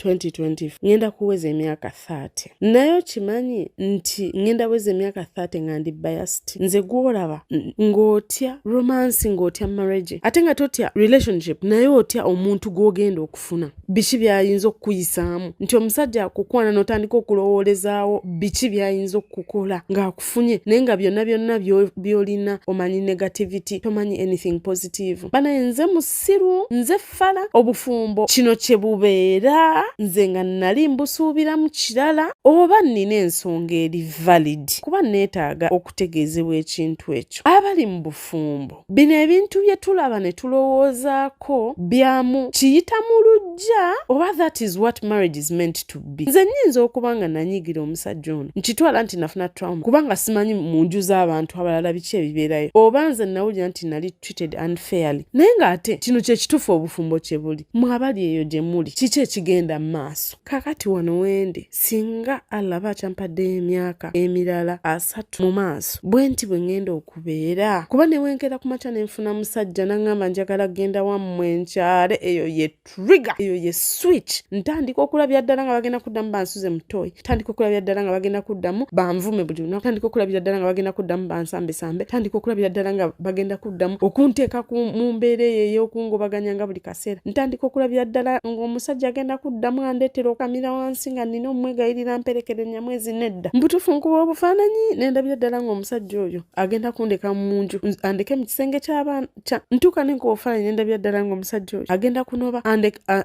[SPEAKER 1] 2020 ngenda kuweza emyaka 30 naye okimanyi nti ngenda weza emyaka 30 nga ndi biased. Nze gwolaba ng'otya romance ng'otya marriage ate nga totya relationship naye otya omuntu gw'ogenda okufuna biki byayinza okukuyisaamu nti omusajja akukwana n'otandika okulowoolezaawo biki byayinza okukola ng'akufunye naye nga byonna by'olina omanyi negativity tomanyi anything positive. Banaye nze musiru nze fala obufumbo kino kye bubeera nze nga nali mbusuubiramu kirala oba nnina ensonga eri valid kuba neetaaga okutegeezebwa ekintu ekyo. Abali mu bufumbo bino ebintu bye tulaba ne tulowoozaako byamu kiyita mu lujja oba that is what marriage is meant to be. Nze nnyinza okuba nga nanyigira omusajja ono nkitwala nti nafuna trauma kubanga simanyi mu nju z'abantu abalala biki ebibeerayo oba nze nawulira nti nali treated unfairly naye ng'ate kino kye kituufu obufumbo kye buli. Mwabali eyo gye muli kiki ekigenda maaso kakati wano wende singa alaba akyampadde emyaka emirala 3 mu maaso bwe nti bwe ngenda okubeera kuba ne wenkera ku makya ne nfuna musajja n'aŋŋamba njagala genda wammwe nkyale eyo ye trigger eyo ye switch ntandika okulabya ddala nga bagenda kuddamu bansuze mutoyi tandika okulabya ddala nga bagenda kuddamu banvume buli lunaku tandika okulabya ddala nga bagenda kuddamu bansambesambe tandika okulabya ddala nga bagenda kuddamu okunteeka mu mbeera eyo ey'okungobaganya nga buli kaseera ntandika okulabya ddala ng'omusajja agenda kuddamu andeetera okamira wansi nga nina omwegayirira mperekere Nyamwezi. Nedda mbutuufu nkuba obufaananyi nendabira ddala ng'omusajja oyo agenda kundeka mu nju andeke mu kisenge ky'abaana ntuuka nenkuba obufaananyi nendabira ddala ng'omusajja oyo agenda kunoba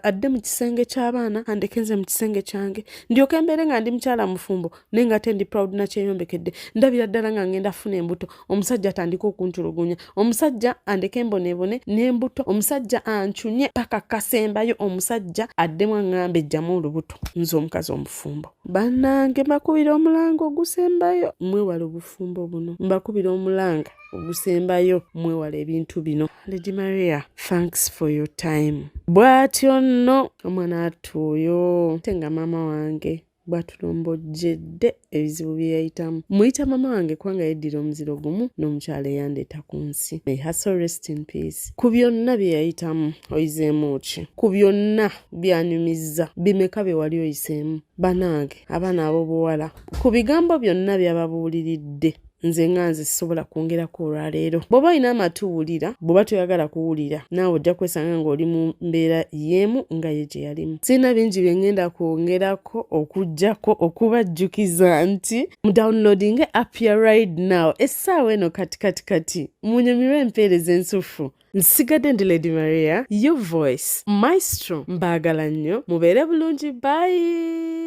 [SPEAKER 1] adde mu kisenge ky'abaana andeke nze mu kisenge kyange ndyoke embeere nga ndi mukyala mufumbo naye nga ate ndi proud nakyeyombekedde. Ndabira ddala nga ngenda funa embuto omusajja atandika okuntulugunya omusajja andeke mboneebone n'embuto omusajja anchunye paka kasembayo omusajja addemu aŋŋambe ejjamu olubuto nze omukazi omufumbo. Bannange mbakubira omulanga ogusembayo mwewale obufumbo buno mbakubira omulanga ogusembayo mwewale ebintu bino. Lady Maria thanks for your time. Bw'atyo nno omwana atuuyo tenga maama wange bwatulombojjedde ebizibu bye yayitamu muyita mama wange kubanga yeddira omuziro gumu n'omukyala eyandeeta ku nsi. May her soul rest in peace. Ku byonna bye yayitamu oyizeemu ki? Ku byonna byanyumizza bimeka bye wali oyiseemu? Banange abaana ab'obuwala ku bigambo byonna byababuuliridde nze nga nze sisobola kwongerako olwaleero. Bw'oba olina amatu wulira, bw'oba toyagala kuwulira naawe ojja kwesanga ng'oli mu mbeera yeemu nga ye gye yalimu. Sirina bingi bye ngenda kwongerako okuggyako okubajjukiza nti mu downloading app ya right now essaawa eno kati munyumirwe empeereza ensufu. Nsigadde ndi Lady Maria, your voice, maestro. Mbaagala nnyo, mubeere bulungi, bye.